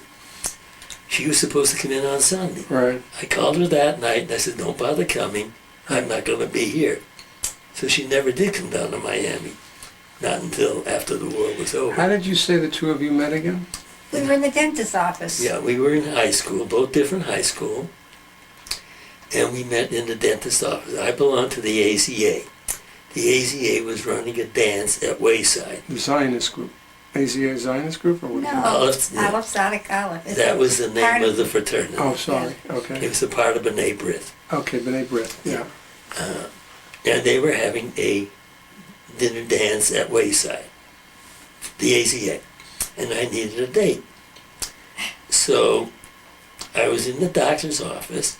She was supposed to come in on Sunday. Right. I called her that night and I said, don't bother coming. I'm not going to be here. So she never did come down to Miami. Not until after the war was over. How did you say the two of you met again? We were in the dentist's office. Yeah, we were in high school, both different high school, and we met in the dentist's office. I belonged to the AZA. The AZA was running a dance at Wayside. The Zionist group. AZA Zionist group or what? No, Aleph, yeah. Aleph Tzaddik Aleph. It's That a was the part name of the fraternity. Oh, sorry. It Okay. was a part of B'nai B'rith. Okay, B'nai B'rith. Yeah. And they were having a dinner dance at Wayside, the AZA, and I needed a date. So I was in the doctor's office,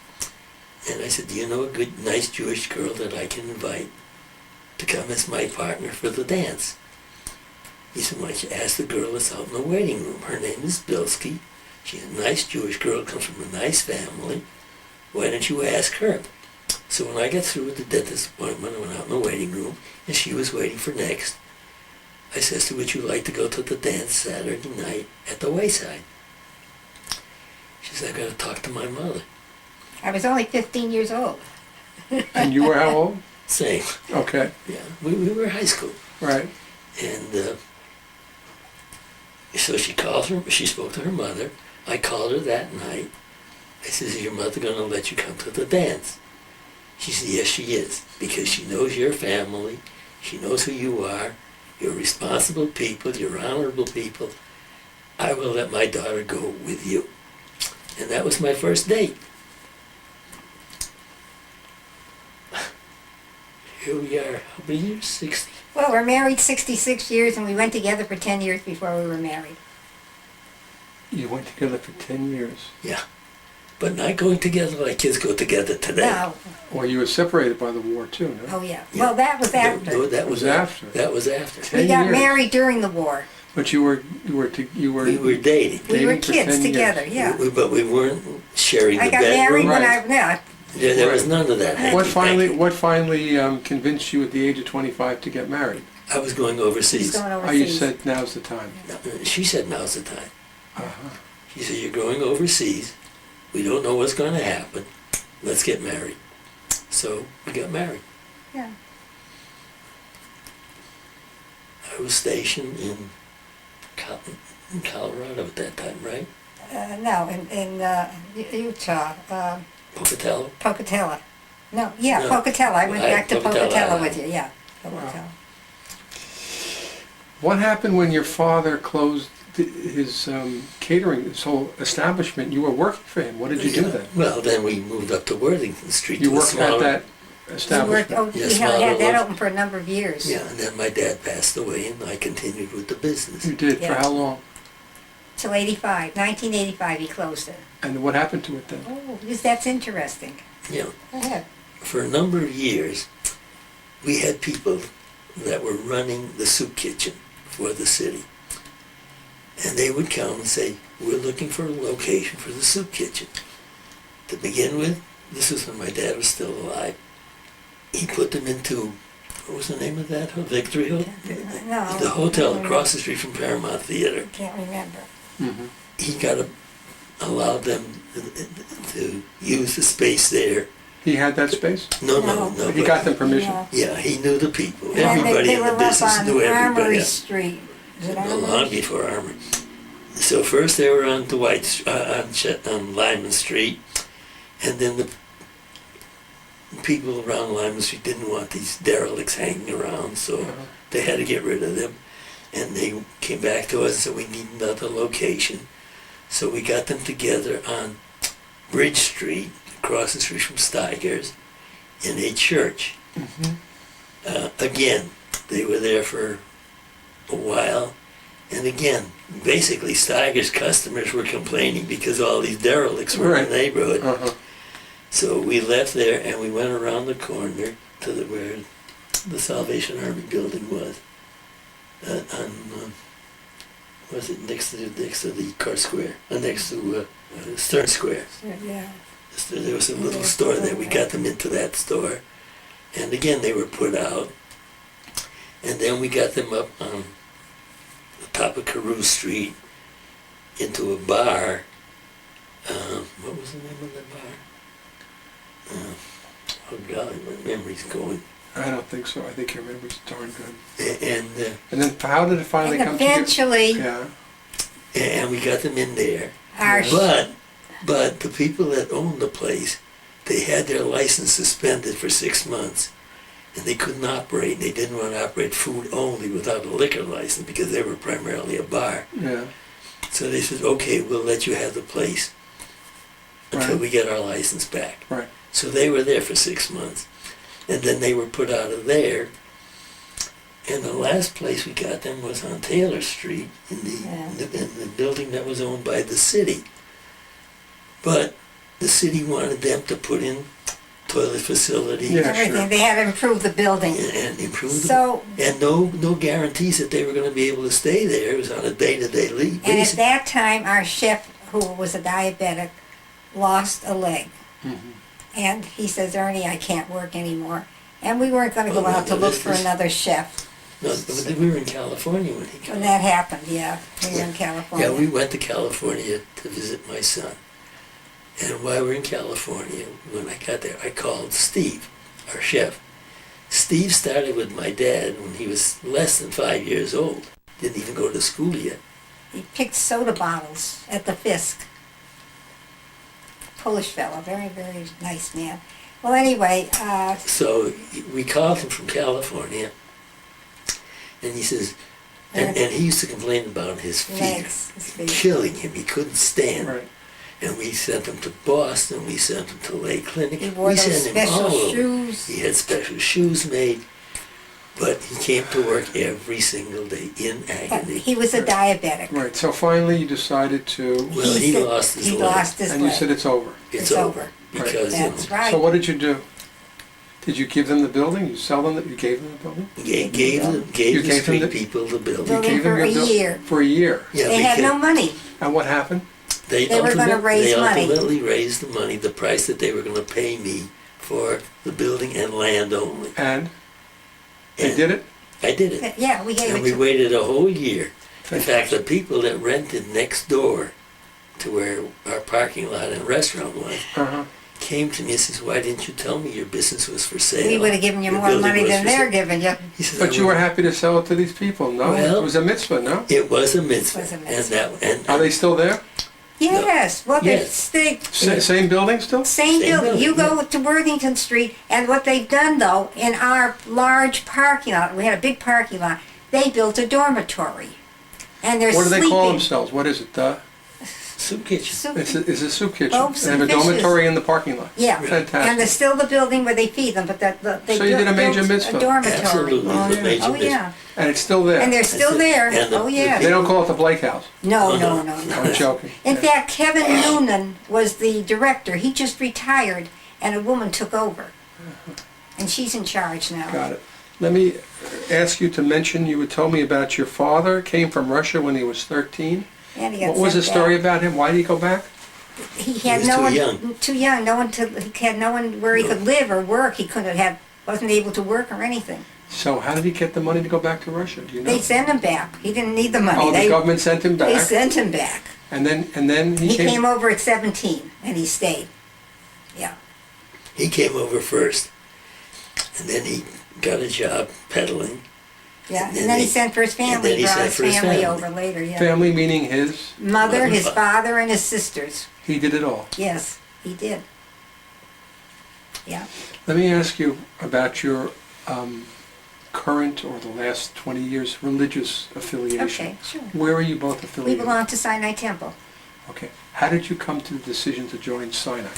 and I said, do you know a good, nice Jewish girl that I can invite to come as my partner for the dance? He said, why don't you ask the girl that's out in the waiting room? Her name is Bilski. She's a nice Jewish girl, comes from a nice family. Why don't you ask her? So when I got through with the dentist appointment, I went out in the waiting room, and she was waiting for next. I says to her, would you like to go to the dance Saturday night at the Wayside? She said, I got to talk to my mother. I was only 15 years old. And you were how old? Same. Okay. Yeah, we were high school. Right. And so she spoke to her mother. I called her that night. I says, is your mother going to let you come to the dance? She said, yes, she is, because she knows your family. She knows who you are. You're responsible people. You're honorable people. I will let my daughter go with you. And that was my first date. Here we are. How many years? 60? Well, we're married 66 years, and we went together for 10 years before we were married. You went together for 10 years. Yeah. But not going together like kids go together today. No. Well, you were separated by the war too, no? Oh, yeah. Yeah. Well, that was after. No, that It was was after. That was after. 10 We got years. married during the war. But you were We were dating. We were Dating for kids 10 years. together, yeah. But we weren't sharing I the got bedroom. married when Right. There was none of that. What hanky-panky. finally convinced you at the age of 25 to get married? I was going He's overseas. going Oh, you overseas. said now's the time. She said, now's the time. Uh-huh. She said, you're going overseas. We don't know what's going to happen. Let's get married. So we got married. Yeah. I was stationed in Colorado at that time, right? No, in Utah, Pocatello. Pocatello. No, yeah, No. Pocatello. I went back to Pocatello. Pocatello with you, yeah. Pocatello. What happened when your father closed his catering, his whole establishment? You were working for him. What did you do Yeah. then? Well, then we moved up to Worthington Street. You to a worked at smaller- that We establishment. worked, Yes, we had that Mother open for a number of years. Yeah, and then my dad passed away, and I continued with the business. You did. For Yeah. how long? Till 85, 1985 he closed it. And what happened to it then? Oh, that's interesting. You know, Go ahead. for a number of years, we had people that were running the soup kitchen for the city. And they would come and say, we're looking for a location for the soup kitchen. To begin with, this was when my dad was still alive. He put them into, what was the name of that? Victory Hill? No. The hotel across the street from Paramount Theater. Can't remember. Mm-hmm. He allowed them to use the space there He had that space? No. He got them permission? Yeah. Yeah, he knew the people. And Everybody they in the were business up knew on everybody. Armory Street. Is it No, long Armory? before Armory. So first they were on on Lyman Street, and then the people around Lyman Street didn't want these derelicts hanging around, so they had to get rid of them. And they came back to us and said we need another location. So we got them together on Bridge Street, across the street from Steiger's, in a church. Again, they were there for a while, and again, basically Steiger's customers were complaining because all these derelicts were in the neighborhood. So we left there and we went around the corner to where the Salvation Army building was. Was it next to the Car Square? Next to Stern Square. Yeah. There was a little store there. We got them into that store, and again they were put out. And then we got them up on the top of Carew Street into a bar. What was the name of the bar? Oh God, my memory's going. I don't think so. I think your memory's darn good. And then how did it finally And come to you? eventually, Yeah. and we got them in there. our But the people that owned the place, they had their license suspended for 6 months, and they couldn't operate. They didn't want to operate food only without a liquor license because they were primarily a bar. Yeah. So they said, okay, we'll let you have the place until Right. we get our license back. Right. So they were there for 6 months, and then they were put out of there. And the last place we got them was on Taylor Street in the building that was owned by the city. But the city wanted them to put in toilet facilities Yeah, everything. sure. They had to improve the building. and improve them. So, And no guarantees that they were going to be able to stay there. It was on a day-to-day and at basis. that time, our chef, who was a diabetic, lost a leg. And he says, Ernie, I can't work anymore. And we weren't going to go Oh, out to no, look this for is- another chef. No, but we were in California when he When came. that happened, yeah. We were in California. Yeah, we went to California to visit my son. And while we were in California, when I got there, I called Steve, our chef. Steve started with my dad when he was less than 5 years old. Didn't even go to school yet. He picked soda bottles at the Fisk. Polish fellow, very, very nice man. Well, anyway, So we called him from California, and he says, and he used to complain about his feet legs, his feet. killing him. He couldn't stand. Right. And we sent him to Boston. We sent him to Lake Clinic. He wore we those sent him all special over. shoes. He had special shoes made, but he came to work every single day in But agony. he was a diabetic. Right. So finally you decided to, Well, he said- lost his he leg. lost his and you leg. said it's over. It's It's over over. because That's right. So what did you do? Did you give them the building? You sell them? You gave them the building? gave You the gave them street the- people the building. You Building gave them for your a year. For a year. Yeah, They had no money. And what happened? They were gonna ultimate- raise they money. ultimately raised the money, the price that they were going to pay me for the building and land only. And they And did it? I did it. Yeah, we gave And it we to waited a whole year. In fact, the people that rented next door to where our parking lot and restaurant was Uh-huh. came to me and says, "Why didn't you tell me your business was for sale? We would have given you Your more building money was than for they're sale." giving you. He says, But "I you were would-" happy to sell it to these people, no? Well- It was a mitzvah, no? It was a mitzvah. It was a And mitzvah. Are they still there? Yes, well, Yes. they Same building still? same Same building. You building, go to Worthington Street, and what they've done though, in our large parking lot, we had a big parking lot. They built a dormitory, and they're What do they call sleeping. themselves? What is it? Soup kitchen. Soup- It's a soup kitchen. Boats They have a and fishes. dormitory in the parking lot. Yeah, and Fantastic. there's still the building where they feed them, but they So you did a major built mitzvah. a dormitory. Absolutely, Oh, it was yeah. a major Oh mitzvah. yeah, And it's still there. and they're still it. there. And the- Oh yeah. They don't call it the Blake House. No, Oh, no, no. no, no. I'm joking. In Yeah. fact, Kevin Noonan was the director. He just retired, and a woman took over, and she's in charge now. Got it. Let me ask you to mention, you would tell me about your father, came from Russia when he was 13. And he got What was the sent story back. about him? Why did he go back? He had was no too one. young. Too young. No one to. He had no one where he could live or work. He couldn't have. Wasn't able to work or anything. So how did he get the money to go back to Russia? Do you know? They sent him back. He didn't need the money. Oh, the they government sent him they back. sent him back. And then He came over at 17, and he stayed. Yeah. He came over first, and then he got a job peddling. Yeah, And and then he they- sent for his and family, then he brought sent his for his family family. over later, yeah. Family meaning his, Mother, Mother, his father. father, and his sisters. he did it all. Yes, he did. Yeah. Let me ask you about your current or the last 20 years religious affiliation. Okay, sure. Where are you both We affiliated? belong to Sinai Temple. Okay. How did you come to the decision to join Sinai?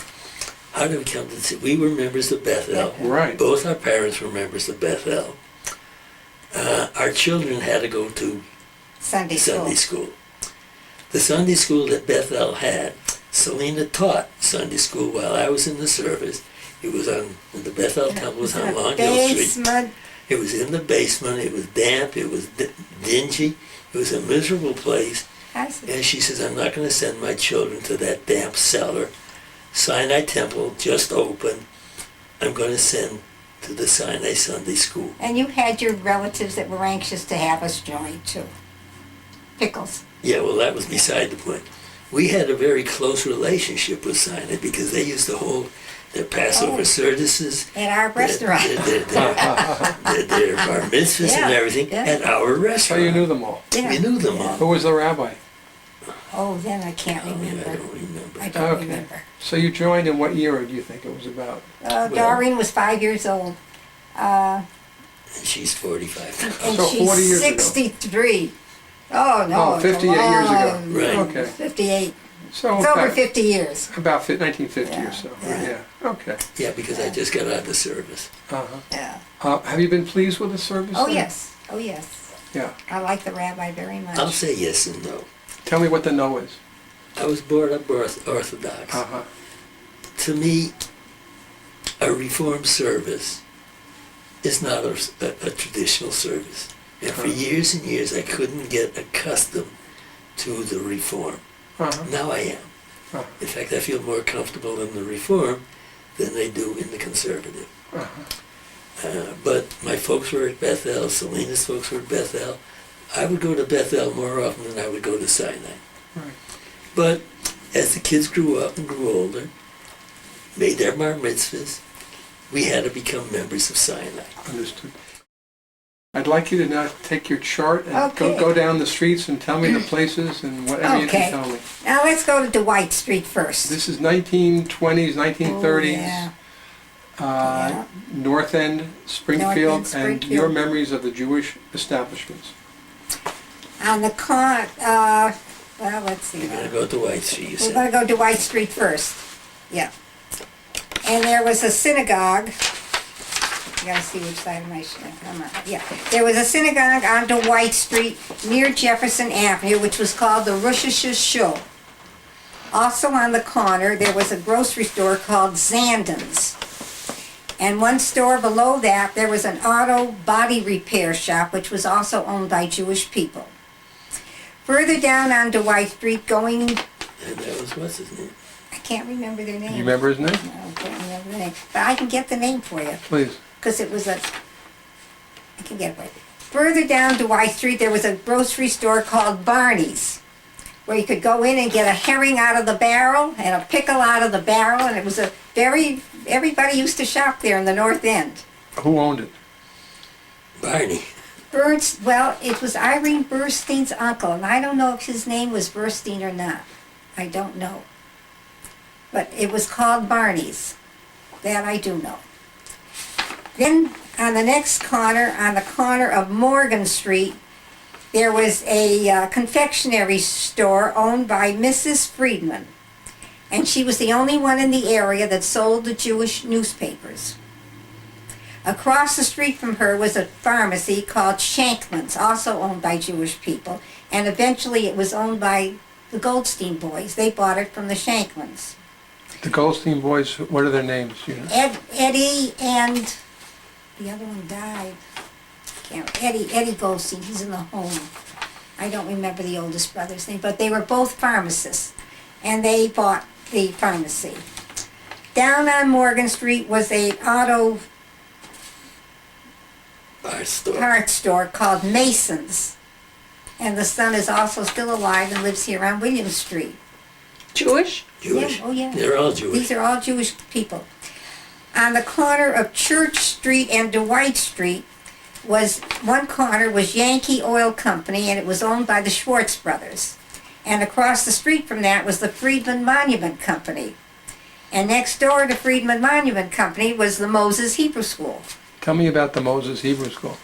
How did we come to this? We were members of Bethel. Right. Both our parents were members of Bethel. Our children had to go to Sunday school. Sunday school. The Sunday school that Bethel had, Salina taught Sunday school while I was in the service. It was on, the Bethel Temple was on Long Hill Street. Basement. It was in the basement, it was damp, it was dingy, it was a miserable place. I see. And she says, I'm not going to send my children to that damp cellar. Sinai Temple just opened. I'm going to send to the Sinai Sunday School. And you had your relatives that were anxious to have us join too. Pickles. Yeah, well, that was beside the point. We had a very close relationship with Sinai because they used to hold their Passover Oh. services, At our restaurant. their bar mitzvahs and Yeah, everything yeah. at our So restaurant. you knew them all. Yeah. We knew them Yeah. all. Who was the rabbi? Oh, then I can't Oh, yeah, I remember. don't remember. I don't Okay. remember. So you joined in what year do you think it was about? Doreen was 5 years old. And she's 45 now. And So she's 40 years ago. 63. Oh, no. Oh, 58 years ago. Right. Okay. 58. So It's over about, 50 years. about 1950 Yeah, or so. yeah. Yeah. Okay. Yeah, because I just got out of the service. Uh-huh. Yeah. Have you been pleased with the service? Oh, then? yes. Oh, yes. Yeah. I like the rabbi very much. I'll say yes and no. Tell me what the no is. I was brought up Orthodox. Uh-huh. To me, a Reformed service is not a traditional service. And for years and years, I couldn't get accustomed to the Reform. Uh-huh. Now I am. Uh-huh. In fact, I feel more comfortable in the Reform than they do in the Conservative. Uh-huh. But my folks were at Bethel, Salina's folks were at Bethel. I would go to Bethel more often than I would go to Sinai. Right. But as the kids grew up and grew older, made their bar mitzvahs, we had to become members of Sinai. Understood. I'd like you to now take your chart and Okay. go down the streets and tell me the places and whatever you Okay. can tell me. Now let's go to Dwight Street first. This is 1920s, 1930s, Oh, yeah. Yeah. North End, Springfield, North End, and your Springfield. memories of the Jewish establishments. On the well, let's see. You're going to go to White Street, you We're said. going to go to Dwight Street first. Yeah. And there was a synagogue. You gotta see which side of my sheet. Come on. Yeah. There was a synagogue on Dwight Street near Jefferson Avenue, which was called the Rosh Hashanah. Also on the corner, there was a grocery store called Zandon's. And one store below that, there was an auto body repair shop, which was also owned by Jewish people. Further down on Dwight Street, going, And that was, what's his name? I can't remember their name. You remember his name? No, I can't remember the name. But I can get the name for you, Please. because it was I can get it for you. Further down Dwight Street, there was a grocery store called Barney's, where you could go in and get a herring out of the barrel and a pickle out of the barrel, and it was everybody used to shop there in the North End. Who owned it? Barney. Well, it was Irene Burstein's uncle, and I don't know if his name was Burstein or not. I don't know. But it was called Barney's. That I do know. Then on the next corner, on the corner of Morgan Street, there was a confectionery store owned by Mrs. Friedman. And she was the only one in the area that sold the Jewish newspapers. Across the street from her was a pharmacy called Shankman's, also owned by Jewish people, and eventually it was owned by the Goldstein boys. They bought it from the Shankmans. The Goldstein boys, what are their names? You know? Eddie and the other one died. Eddie Goldstein, he's in the home. I don't remember the oldest brother's name, but they were both pharmacists, and they bought the pharmacy. Down on Morgan Street was a auto Our store. parts store called Mason's. And the son is also still alive and lives here on William Street. Jewish? Jewish. Yeah, oh yeah. They're all Jewish. These are all Jewish people. On the corner of Church Street and Dwight Street one corner was Yankee Oil Company, and it was owned by the Schwartz brothers. And across the street from that was the Friedman Monument Company. And next door to Friedman Monument Company was the Moses Hebrew School. Tell me about the Moses Hebrew School.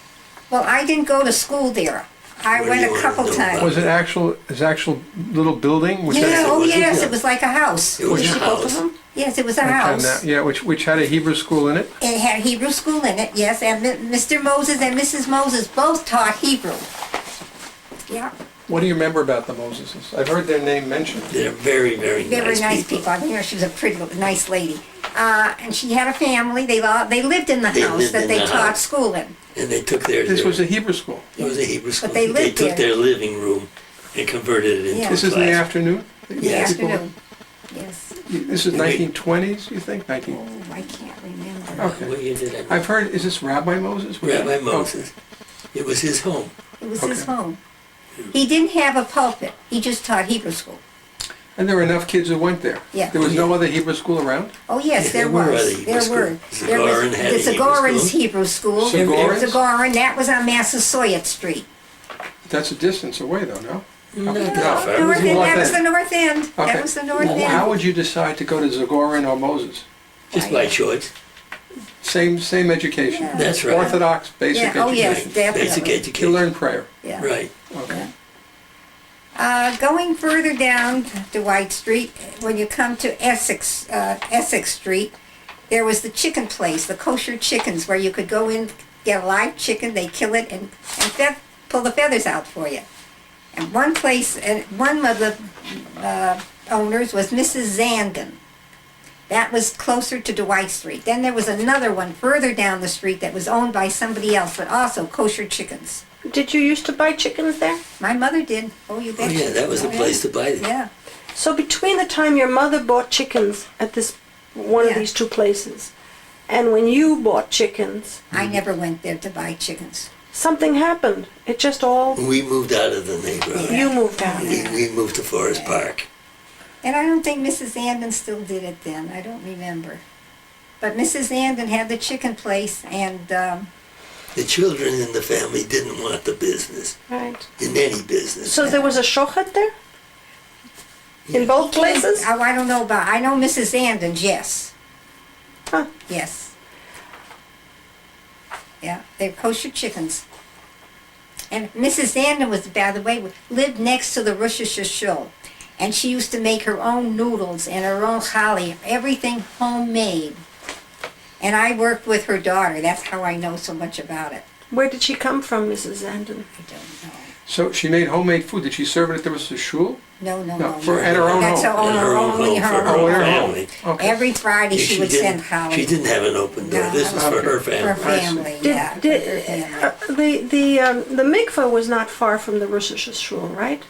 Well, I didn't go to school there. I What do went you a wanna couple know times. about Was it actual little building? Was Yeah, that- oh was it? yes, Yeah. it was like a house. It was Did a she go to house. them? Yes, it was a I house. found that, yeah, which had a Hebrew school in it. It had a Hebrew school in it, yes, and Mr. Moses and Mrs. Moses both taught Hebrew. Yeah, What do you remember about the Moseses? I've heard their name mentioned. They're very, very, very nice people. I mean, she was a pretty, nice lady. And she had a family. They lived in the They house lived that in they the taught house. school in. And they took their. This was a Hebrew school. It was a Hebrew school. they lived took there. their living room and converted it into Yeah. a This is in the class. afternoon? In the Yes. afternoon. Yes. This is 1920s, you think? 19. Oh, I can't remember. Okay. What year did I? I've heard, is this Rabbi Moses? Rabbi Okay. Moses. It was his home. It was his Okay. home. He didn't have a pulpit. He just taught Hebrew school. And there were enough kids who went there? Yeah. There was no other Hebrew school around? Oh yes, Yeah, there there were was. other Hebrew There school. were. There was Zagoran had the a Hebrew Zagoran's school. Hebrew school. Zagoran's? Zagoran, that was on Massasoit Street. That's a distance away though, no? Not No. that far. North end. North That was the end. north end. Okay. That was the north Well, end. how would you decide to go to Zagoran or Moses? Just by choice. Same education? Yeah. That's right. Orthodox, basic Yeah, oh, yes. education? Definitely. Basic You education. learn prayer? Yeah. Right. Okay. Going further down Dwight Street, when you come to Essex Street, there was the chicken place, the kosher chickens, where you could go in, get a live chicken, they kill it, and pull the feathers out for you. And one place, and one of the owners was Mrs. Zandon. That was closer to Dwight Street. Then there was another one further down the street that was owned by somebody else, but also kosher chickens. Did you used to buy chickens there? My mother did. Oh, you Oh bet. yeah, that was the place to buy it. Yeah. So between the time your mother bought chickens at this one of Yeah. these two places and when you bought chickens, I never went there to buy chickens. something happened. It just all We moved out of the neighborhood. you moved out. We moved to Forest Park. And I don't think Mrs. Andon still did it then. I don't remember. But Mrs. Andon had the chicken place, and The children in the family didn't want the business, Right. in any business. So there was a shochet there? In both places? Oh, I don't know about. I know Mrs. Andon's. Yes. Huh. Yes. Yeah, they're kosher chickens. And Mrs. Andon was, by the way, lived next to the Rosh Hashanah. And she used to make her own noodles and her own challah, everything homemade. And I worked with her daughter. That's how I know so much about it. Where did she come from, Mrs. Zandon? I don't know. So she made homemade food. Did she serve it at the Rosh Shul? No, no, No, no. for- no. at her own That's home. her own, In her own only home her for own Oh, her at her home. family. Okay. Every Friday she would send She challah. didn't have an open door. No, This was for okay. her For family. I see. family, Did, yeah. did, for her family. the mikveh was not far from the Rosh Hashanah, right?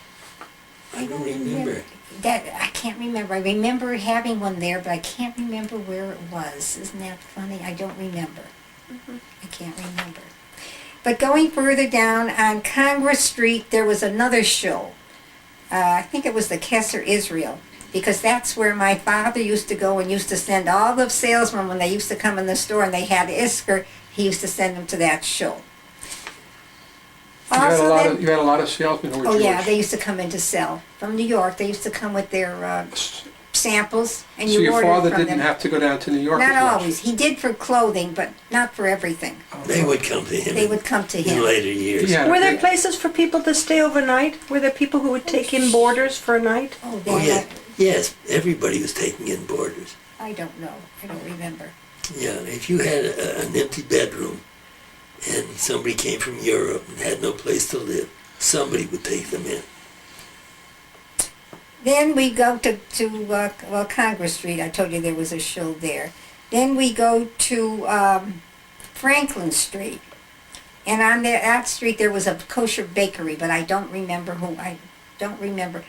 I don't remember. That I can't remember. I remember having one there, but I can't remember where it was. Isn't that funny? I don't remember. I can't remember. But going further down on Congress Street, there was another show. I think it was the Kesser Israel, because that's where my father used to go and used to send all the salesmen when they used to come in the store and they had Isker. He used to send them to that show. You had, then- you had a lot of salesmen who were Oh Jewish. yeah, they used to come in to sell from New York. They used to come with their samples, and So you your ordered father from didn't them. have to go down to New York Not as much? always. He did for clothing, but not for everything. They would come to him They would come to in him. later years. Yeah. Were there places for people to stay overnight? Were there people who would take in boarders for a night? Oh, Oh then yeah, yes. Everybody was taking in boarders. I don't know. I don't remember. Yeah, if you had an empty bedroom and somebody came from Europe and had no place to live, somebody would take them in. Then we go to Congress Street. I told you there was a show there. Then we go to Franklin Street. And on that street there was a kosher bakery, but I don't remember who. I don't remember.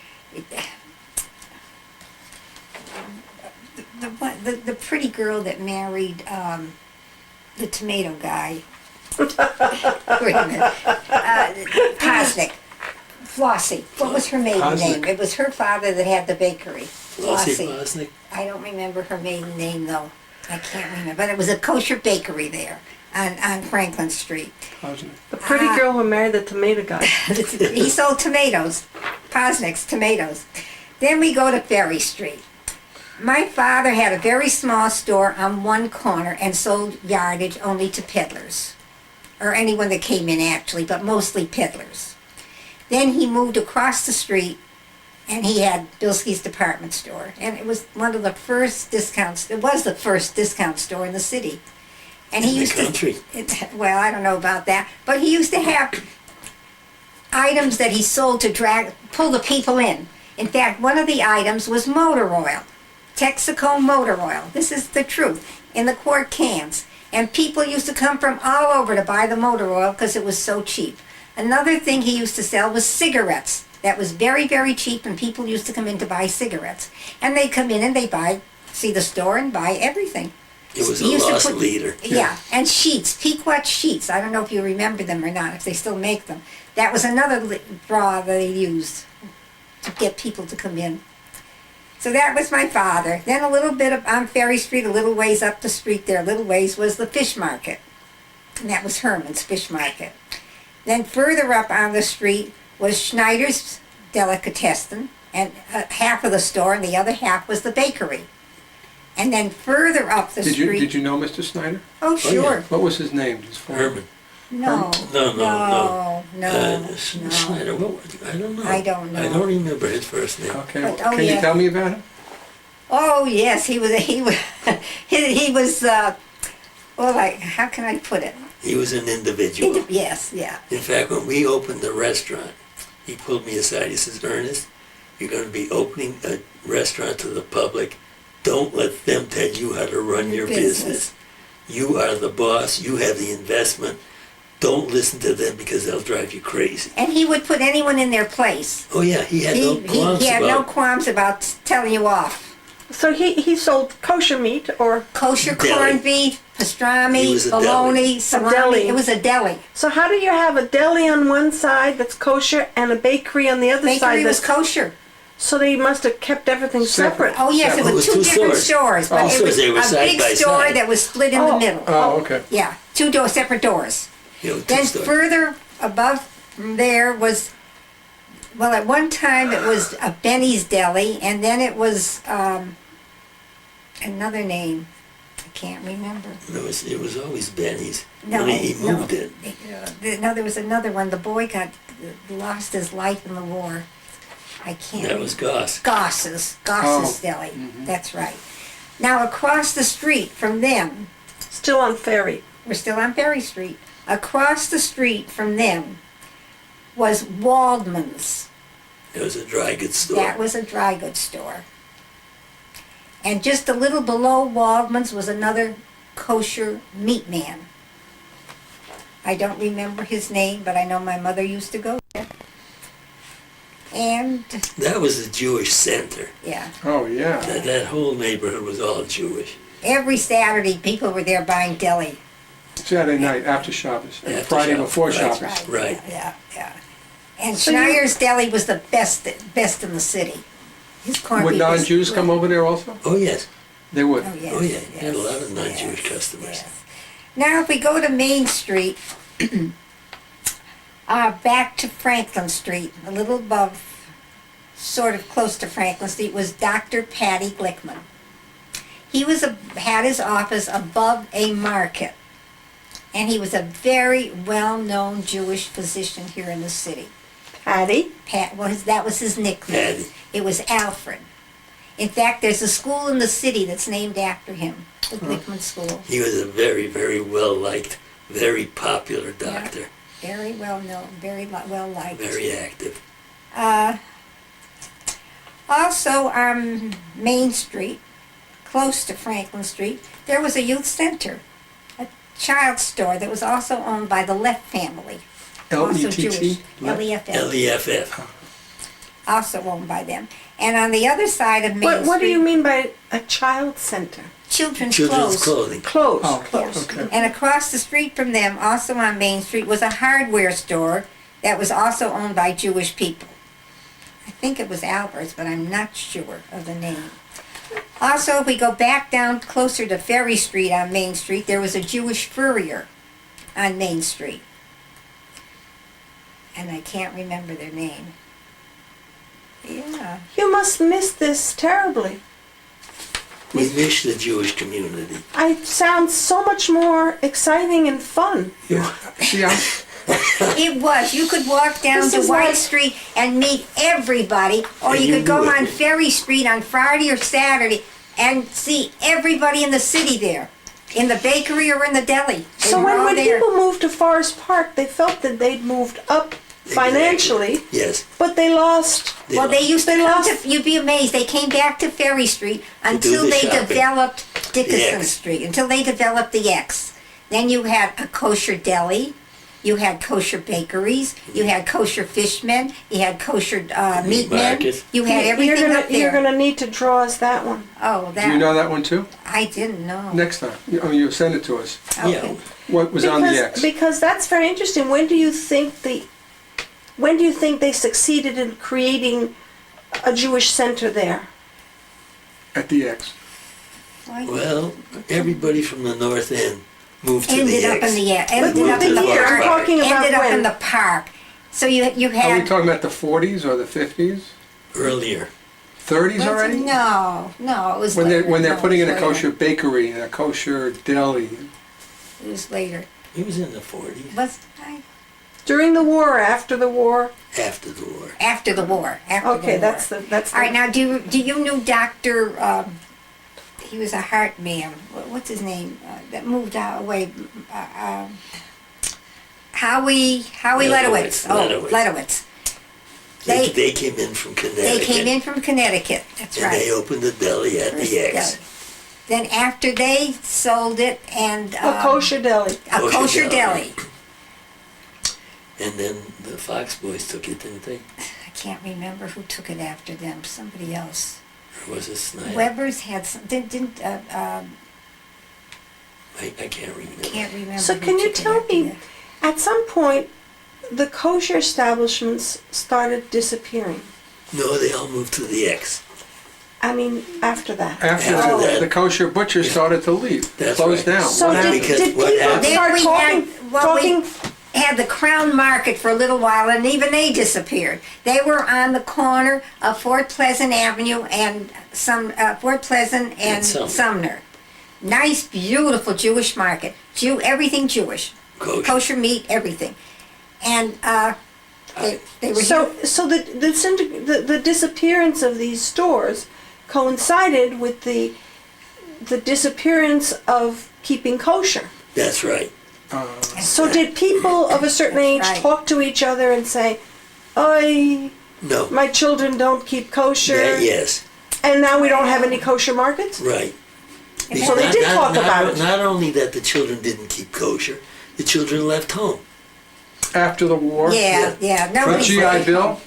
The pretty girl that married the tomato guy. Wait a minute. Posnick. Flossie. What was her maiden Posnick. name? It was her father that had the bakery. Flossie Bosnick. I don't remember her maiden name though. I can't remember, but it was a kosher bakery there on Franklin Street. The pretty girl who married the tomato guy. He sold tomatoes, Posnick's tomatoes. Then we go to Ferry Street. My father had a very small store on one corner and sold yardage only to peddlers, or anyone that came in actually, but mostly peddlers. Then he moved across the street and he had Bilski's department store. And it was one of the first discounts, it was the first discount store in the city. And he In the used country. well, I don't know about that, but he used to have items that he sold to pull the people in. In fact, one of the items was motor oil, Texaco motor oil. This is the truth, in the quart cans. And people used to come from all over to buy the motor oil because it was so cheap. Another thing he used to sell was cigarettes. That was very, very cheap, and people used to come in to buy cigarettes. And they come in and they see the store and buy everything. It was He a used to lost put- leader. Yeah, and sheets, Pequot sheets. I don't know if you remember them or not, if they still make them. That was another draw that they used to get people to come in. So that was my father. Then a little bit on Ferry Street, a little ways up the street there, a little ways was the fish market. And that was Herman's Fish Market. Then further up on the street was Schneider's Delicatessen, and half of the store, and the other half was the bakery. And then further up the street... Did you know Mr. Snyder? Oh, sure. What was his name? His full name? Herman. No. No. Schneider, I don't know. I don't know. I don't remember his first name. Okay, But- can you tell me about him? Oh, yes, he was, well, like, how can I put it? He was an individual. Yes, yeah. In fact, when we opened the restaurant, he pulled me aside. He says, Ernest, you're going to be opening a restaurant to the public. Don't let them tell you how to run your business. You are the boss. You have the investment. Don't listen to them because they'll drive you crazy. And he would put anyone in their place. Oh, yeah, he had no qualms He had no about qualms about telling you off. So he sold kosher meat or... Kosher Deli. corned beef, He pastrami, was a bologna, salami. deli. It was a deli. So how do you have a deli on one side that's kosher and a bakery on the other side Bakery was that's... kosher. So they must have kept everything separate. Oh, yes, it It was was two two different stores. stores. But Two it was stores, they were a side big by store side. that was split in the Oh. middle. Oh, okay. Yeah, separate doors. You know, Then two-story. further above from there was, well, at one time it was a Benny's Deli, and then it was another name. I can't remember. It was always Benny's. No, when he moved no. it. No, there was another one. The boy lost his life in the war. I can't. That was Goss. Goss's Oh. Deli. That's right. Now across the street from them, Still on Ferry. we're still on Ferry Street. Across the street from them was Waldman's. It was a dry goods store. That was a dry goods store. And just a little below Waldman's was another kosher meat man. I don't remember his name, but I know my mother used to go there. And, That was the Jewish center. yeah, Oh, yeah. That whole neighborhood was all Jewish. every Saturday people were there buying deli. Saturday night after Shabbos, and After Friday Shabbos, before right. Shabbos. Right. Right. Yeah. And So you- Schneider's Deli was the best in the city. His corned Would beef was- non-Jews come over there also? Oh, yes. They would. Oh, yes. Oh, yeah. He had a yes, lot of non-Jewish yes, customers. yes. Now, if we go to Main Street, back to Franklin Street, a little above, sort of close to Franklin Street, was Dr. Patty Glickman. He had his office above a market, and he was a very well-known Jewish physician here in the city. Patty. That was his nickname. Patty. It was Alfred. In fact, there's a school in the city that's named after him, the Glickman School. He was a very, very well-liked, very popular doctor. Very well known, very well liked. Very active. Also on Main Street, close to Franklin Street, there was a youth center, a child store that was also owned by the Leff family. Also Jewish. L-E-T-T? L-E-F-F. L-E-F-F. Also owned by them. And on the other side of Main Street, What do you mean by a child center? children's Children's clothes. clothing. Clothes. Oh, Clothes. okay. And across the street from them, also on Main Street, was a hardware store that was also owned by Jewish people. I think it was Albert's, but I'm not sure of the name. Also, if we go back down closer to Ferry Street on Main Street, there was a Jewish furrier on Main Street. And I can't remember their name. Yeah. You must miss this terribly. We miss the Jewish community. It sounds so much more exciting and fun. See, It was. You could walk down This to is White like- Street and meet everybody, or And you you could go knew it. on Ferry Street on Friday or Saturday and see everybody in the city there, in the bakery or in the deli. They So were all when there. people moved to Forest Park, they felt that they'd moved up financially, Yes. but they lost. Well, they used to They come lost- to, you'd be amazed, they came back to Ferry Street until the they shopping. developed Dickinson X. Street, until they developed the X. Then you had a kosher deli, you had kosher bakeries, you had kosher fishmen, you had kosher meat men, market. you had everything you're gonna, up there. You're gonna need to draw us that one. Oh, do you know that one too? I didn't know. Next time. You send it to us. Okay. Yeah. What was on the X? Because that's very interesting. When do you think they succeeded in creating a Jewish center there? At the X. Well, everybody from the North End moved to Ended the up X. in the But ended up in the the year, I'm park. talking about Ended up when? in the park. So you Are we had talking about the 40s or the 50s? Earlier. 30s already? No, it was When later. they're No, putting it in a was later. kosher bakery and a kosher deli. It was later. He was in the 40s. Was I? During the war or after the war? After the war. After the war. After Okay, the war. that's All right, now do you know Doctor? He was a heart man. What's his name? That moved away. Howie Ledowitz. Oh, Ledowitz. They came in from Connecticut. They came in from Connecticut. That's and right. they opened a deli at First the X. deli. Then after they sold it and a kosher deli. a Kosher kosher deli. deli. And then the Fox boys took it, didn't they? I can't remember who took it after them. Somebody else. Or was it Snyder? Weber's had some. Didn't I can't remember. can't remember. So who can you took it tell after me, them. at some point, the kosher establishments started disappearing? No, they all moved to the X. I mean, after that. After After that. the kosher butcher started to leave. That's Closed right. down. So What did, happened? Because did what people happened- start Then we talking, had- well, we- talking Had the Crown Market for a little while, and even they disappeared. They were on the corner of Fort Pleasant Avenue and Fort Pleasant and Sumner. Sumner. Nice, beautiful Jewish market. Everything Jewish, Kosher. meat, everything. And they were So the disappearance of these stores coincided with the disappearance of keeping kosher. That's right. So did people of a certain age Right. talk to each other and say, "I, No. my children don't keep kosher," Yes. and now we don't have any kosher markets? Right. So they did talk about it. Not only that the children didn't keep kosher, the children left home. After the war? yeah. The Nobody GI Bill?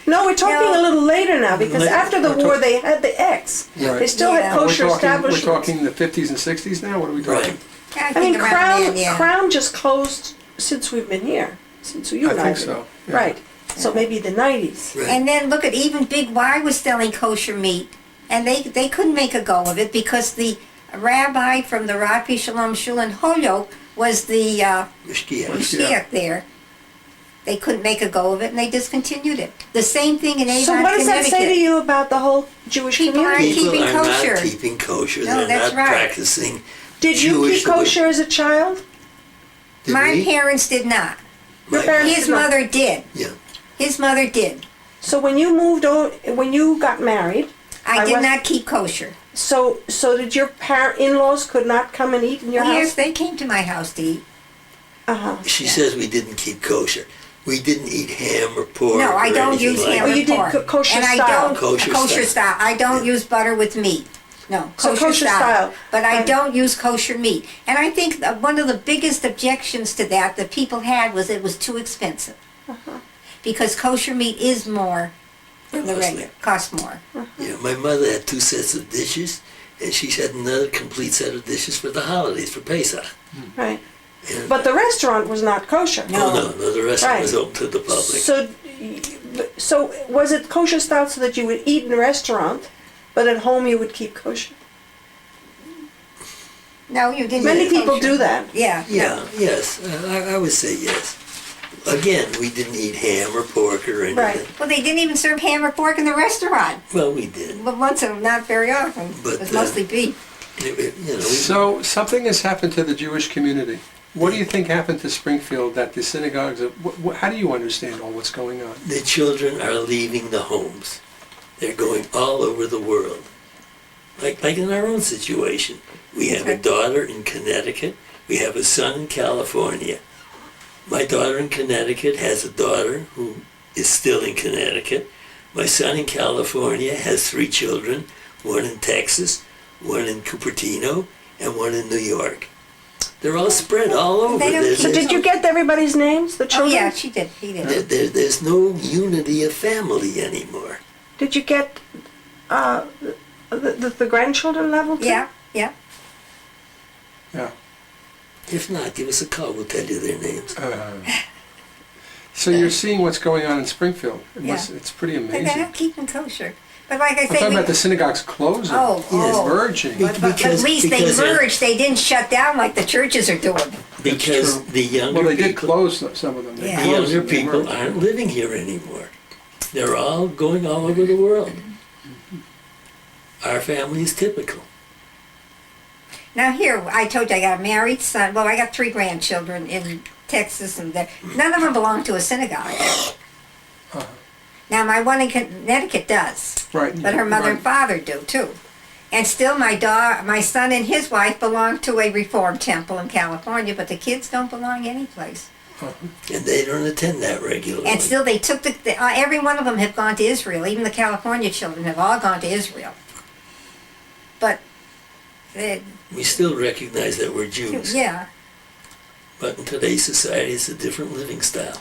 No, we're talking No. a little later now because Later. after the war they had the X. Right. They still Yeah. had kosher We're establishments. talking the 50s and 60s now? What are we talking? Right. I mean, around Crown then, yeah. Crown just closed since we've been here, since you and I I think been- so. Yeah. Right. So maybe the 90s. Right. And then look at even Big Y was selling kosher meat, and they couldn't make a go of it because the rabbi from the Rafi Shalom Shul in Holyoke was the Mishkiach. Mashiach there. They couldn't make a go of it, and they discontinued it. The same thing in Avon, So what does that Connecticut. say to you about the whole Jewish People aren't community? People keeping are kosher. not keeping kosher. No, They're that's not right. practicing Did you Jewish keep kosher as a child? Did My we? parents did not. Your My- parents His did not. mother did. Yeah. His mother did. So when you when you got married, I did was- not keep kosher. so did your in-laws could not come and eat in your Yes, house? they came to my house to eat. Uh-huh. She says we didn't keep kosher. We didn't eat ham or pork. No, I or don't anything use like ham Oh, or you did pork. kosher and I style. don't Kosher kosher style. style. I don't Yeah. use butter with meat. No, So kosher, kosher style. But I Right. don't use kosher meat. And I think that one of the biggest objections to that people had was it was too expensive. Because kosher meat is more than the Costly. regular, costs more. Yeah, my mother had 2 sets of dishes, and she had another complete set of dishes for the holidays, for Pesach. Right. And, But the restaurant was not kosher. No. no, the restaurant Right. was open to the public. So was it kosher style so that you would eat in a restaurant but at home you would keep kosher. No, you didn't. Many eat people kosher. do that. Yeah. Yeah, yes, I would say yes. Again, we didn't eat ham or pork or anything. Right. Well, they didn't even serve ham or pork in the restaurant. Well, we did. But once in, not very often. But, It was mostly beef. So something has happened to the Jewish community. What do you think happened to Springfield that the synagogues, how do you understand all what's going on? the children are leaving the homes. They're going all over the world. Like in our own situation. We have a Okay. daughter in Connecticut. We have a son in California. My daughter in Connecticut has a daughter who is still in Connecticut. My son in California has 3 children, one in Texas, one in Cupertino, and one in New York. They're all spread all over. They don't There's- keep- So did you get everybody's names, the Oh, children? yeah, she did. He did. there's no unity of family anymore. Did you get the grandchildren level too? Yeah, yeah. Yeah. If not, give us a call. We'll tell you their names. So you're seeing what's going on in Springfield. Yeah. It's pretty But they're amazing. not keeping kosher. But like I I'm say, talking we, about the synagogues closing, Oh, oh. merging. but at least they because they're- merged. They didn't shut down like the churches are doing. Because true. the younger Well, they did people, close some of them. They Yeah. the closed younger and they people merged. aren't living here anymore. They're all going all over the world. Our family is typical. Now here, I told you I got a married son. Well, I got 3 grandchildren in Texas, and none of them belong to a synagogue. Now my one in Connecticut does, Right. but her mother and right. father do too. And still, my son and his wife belong to a Reformed temple in California, but the kids don't belong anyplace. And they don't attend that regularly. And still, they took every one of them have gone to Israel. Even the California children have all gone to Israel. But, We still recognize that we're Jews. yeah. But in today's society, it's a different living style.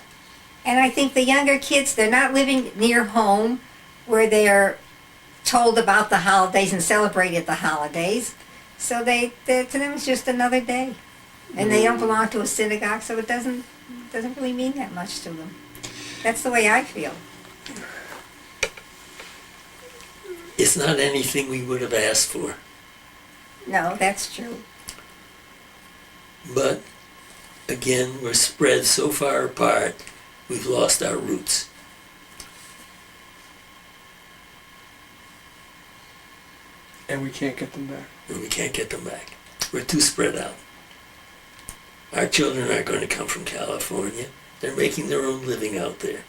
And I think the younger kids, they're not living near home where they're told about the holidays and celebrated the holidays. So to them it's just another day. And they don't belong to a synagogue, so it doesn't really mean that much to them. That's the way I feel. It's not anything we would have asked for. No, that's true. But again, we're spread so far apart, we've lost our roots. And we can't get them back. And we can't get them back. We're too spread out. Our children aren't going to come from California. They're making their own living out there.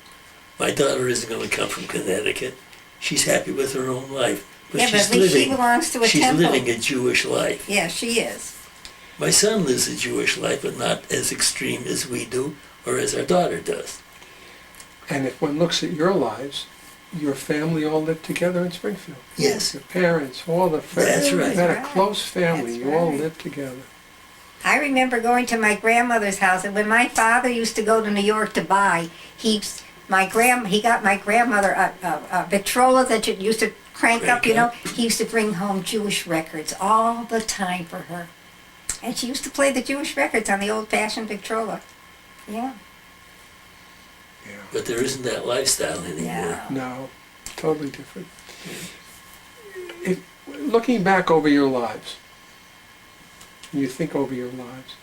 My daughter isn't going to come from Connecticut. She's happy with her own life. But Yeah, but she's at least she living, belongs to a she's temple. living a Jewish life. Yeah, she is. My son lives a Jewish life, but not as extreme as we do or as our daughter does. And if one looks at your lives, your family all lived together in Springfield. Yes. Your parents, all the family. That's right. You had a That's close family. That's You all right. lived together. I remember going to my grandmother's house, and when my father used to go to New York to buy, he got my grandmother a Victrola that you used to crank up, you know. He used to bring home Jewish records all the time for her. And she used to play the Jewish records on the old-fashioned Victrola. Yeah. But there isn't that lifestyle anymore. Yeah. No, totally different. Looking back over your lives, you think over your lives,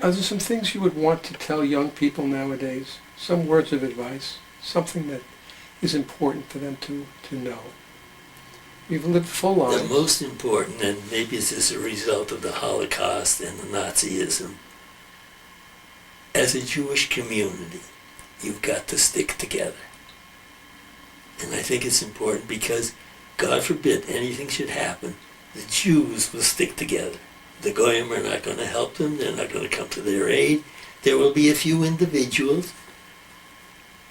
are there some things you would want to tell young people nowadays? Some words of advice, something that is important for them to know? You've lived full The lives. most important, and maybe it's as a result of the Holocaust and the Nazism, as a Jewish community, you've got to stick together. And I think it's important because, God forbid anything should happen, the Jews will stick together. The Goyim are not going to help them, they're not going to come to their aid. There will be a few individuals,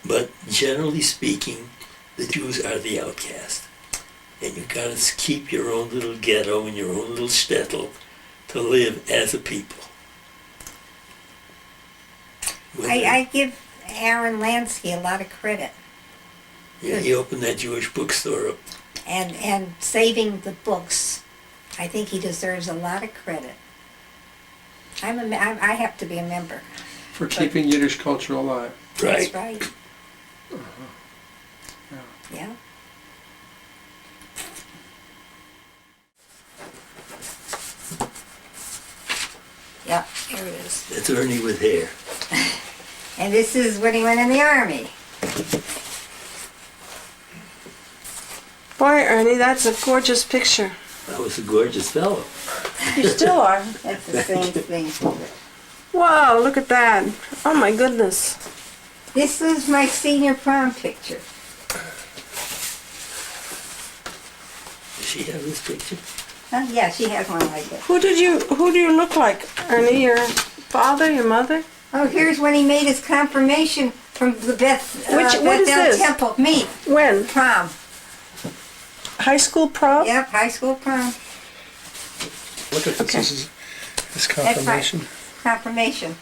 but generally speaking, the Jews are the outcast. And you've got to keep your own little ghetto and your own little shtetl to live as a people. I give Aaron Lansky a lot of credit. Yeah, he opened that Jewish bookstore up. And saving the books. I think he deserves a lot of credit. I have to be a member. For keeping Yiddish culture alive. Right. That's right. Yeah. Yeah. That's Ernie with hair. And this is when he went in the Army. Boy, Ernie, that's a gorgeous picture. I was a gorgeous fellow. You still are. That's the same thing. Wow, look at that. Oh my goodness. This is my senior prom picture. Does she have this picture? Huh? Yeah, she has one like this. Who do you look like, Ernie? Your father, your mother? Oh, here's when he made his confirmation from the What is Bethel this? Temple. Me, When? prom. High school prom? Yep, high school prom. Look at this. Okay. This is his That's right. confirmation. Confirmation.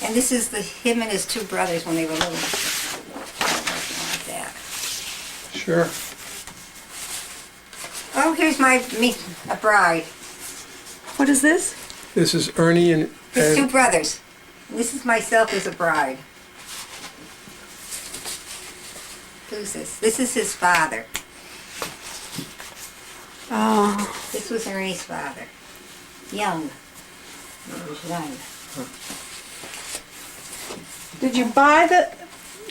And this is him and his two brothers when they were little. Like that. Sure. Oh, here's a bride. What is this? This is Ernie and His two brothers. This is myself as a bride. Who's this? This is his father. Oh, This was Ernie's father. Young. He was young. did you buy the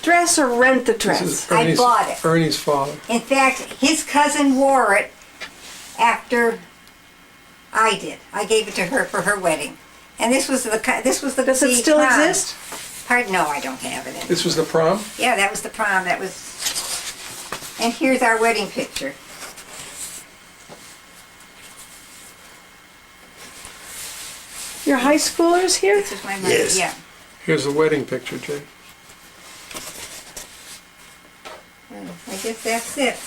dress or rent the this dress? is I bought it. Ernie's father. In fact, his cousin wore it after I did. I gave it to her for her wedding. And this was the Does it still prom. exist? Pardon? No, I don't have it anymore. This was the prom. Yeah, that was the prom. That was. And here's our wedding picture. Your high schoolers here? This is my mother. Yes. Yeah. Here's the wedding picture, Jay. I guess that's it.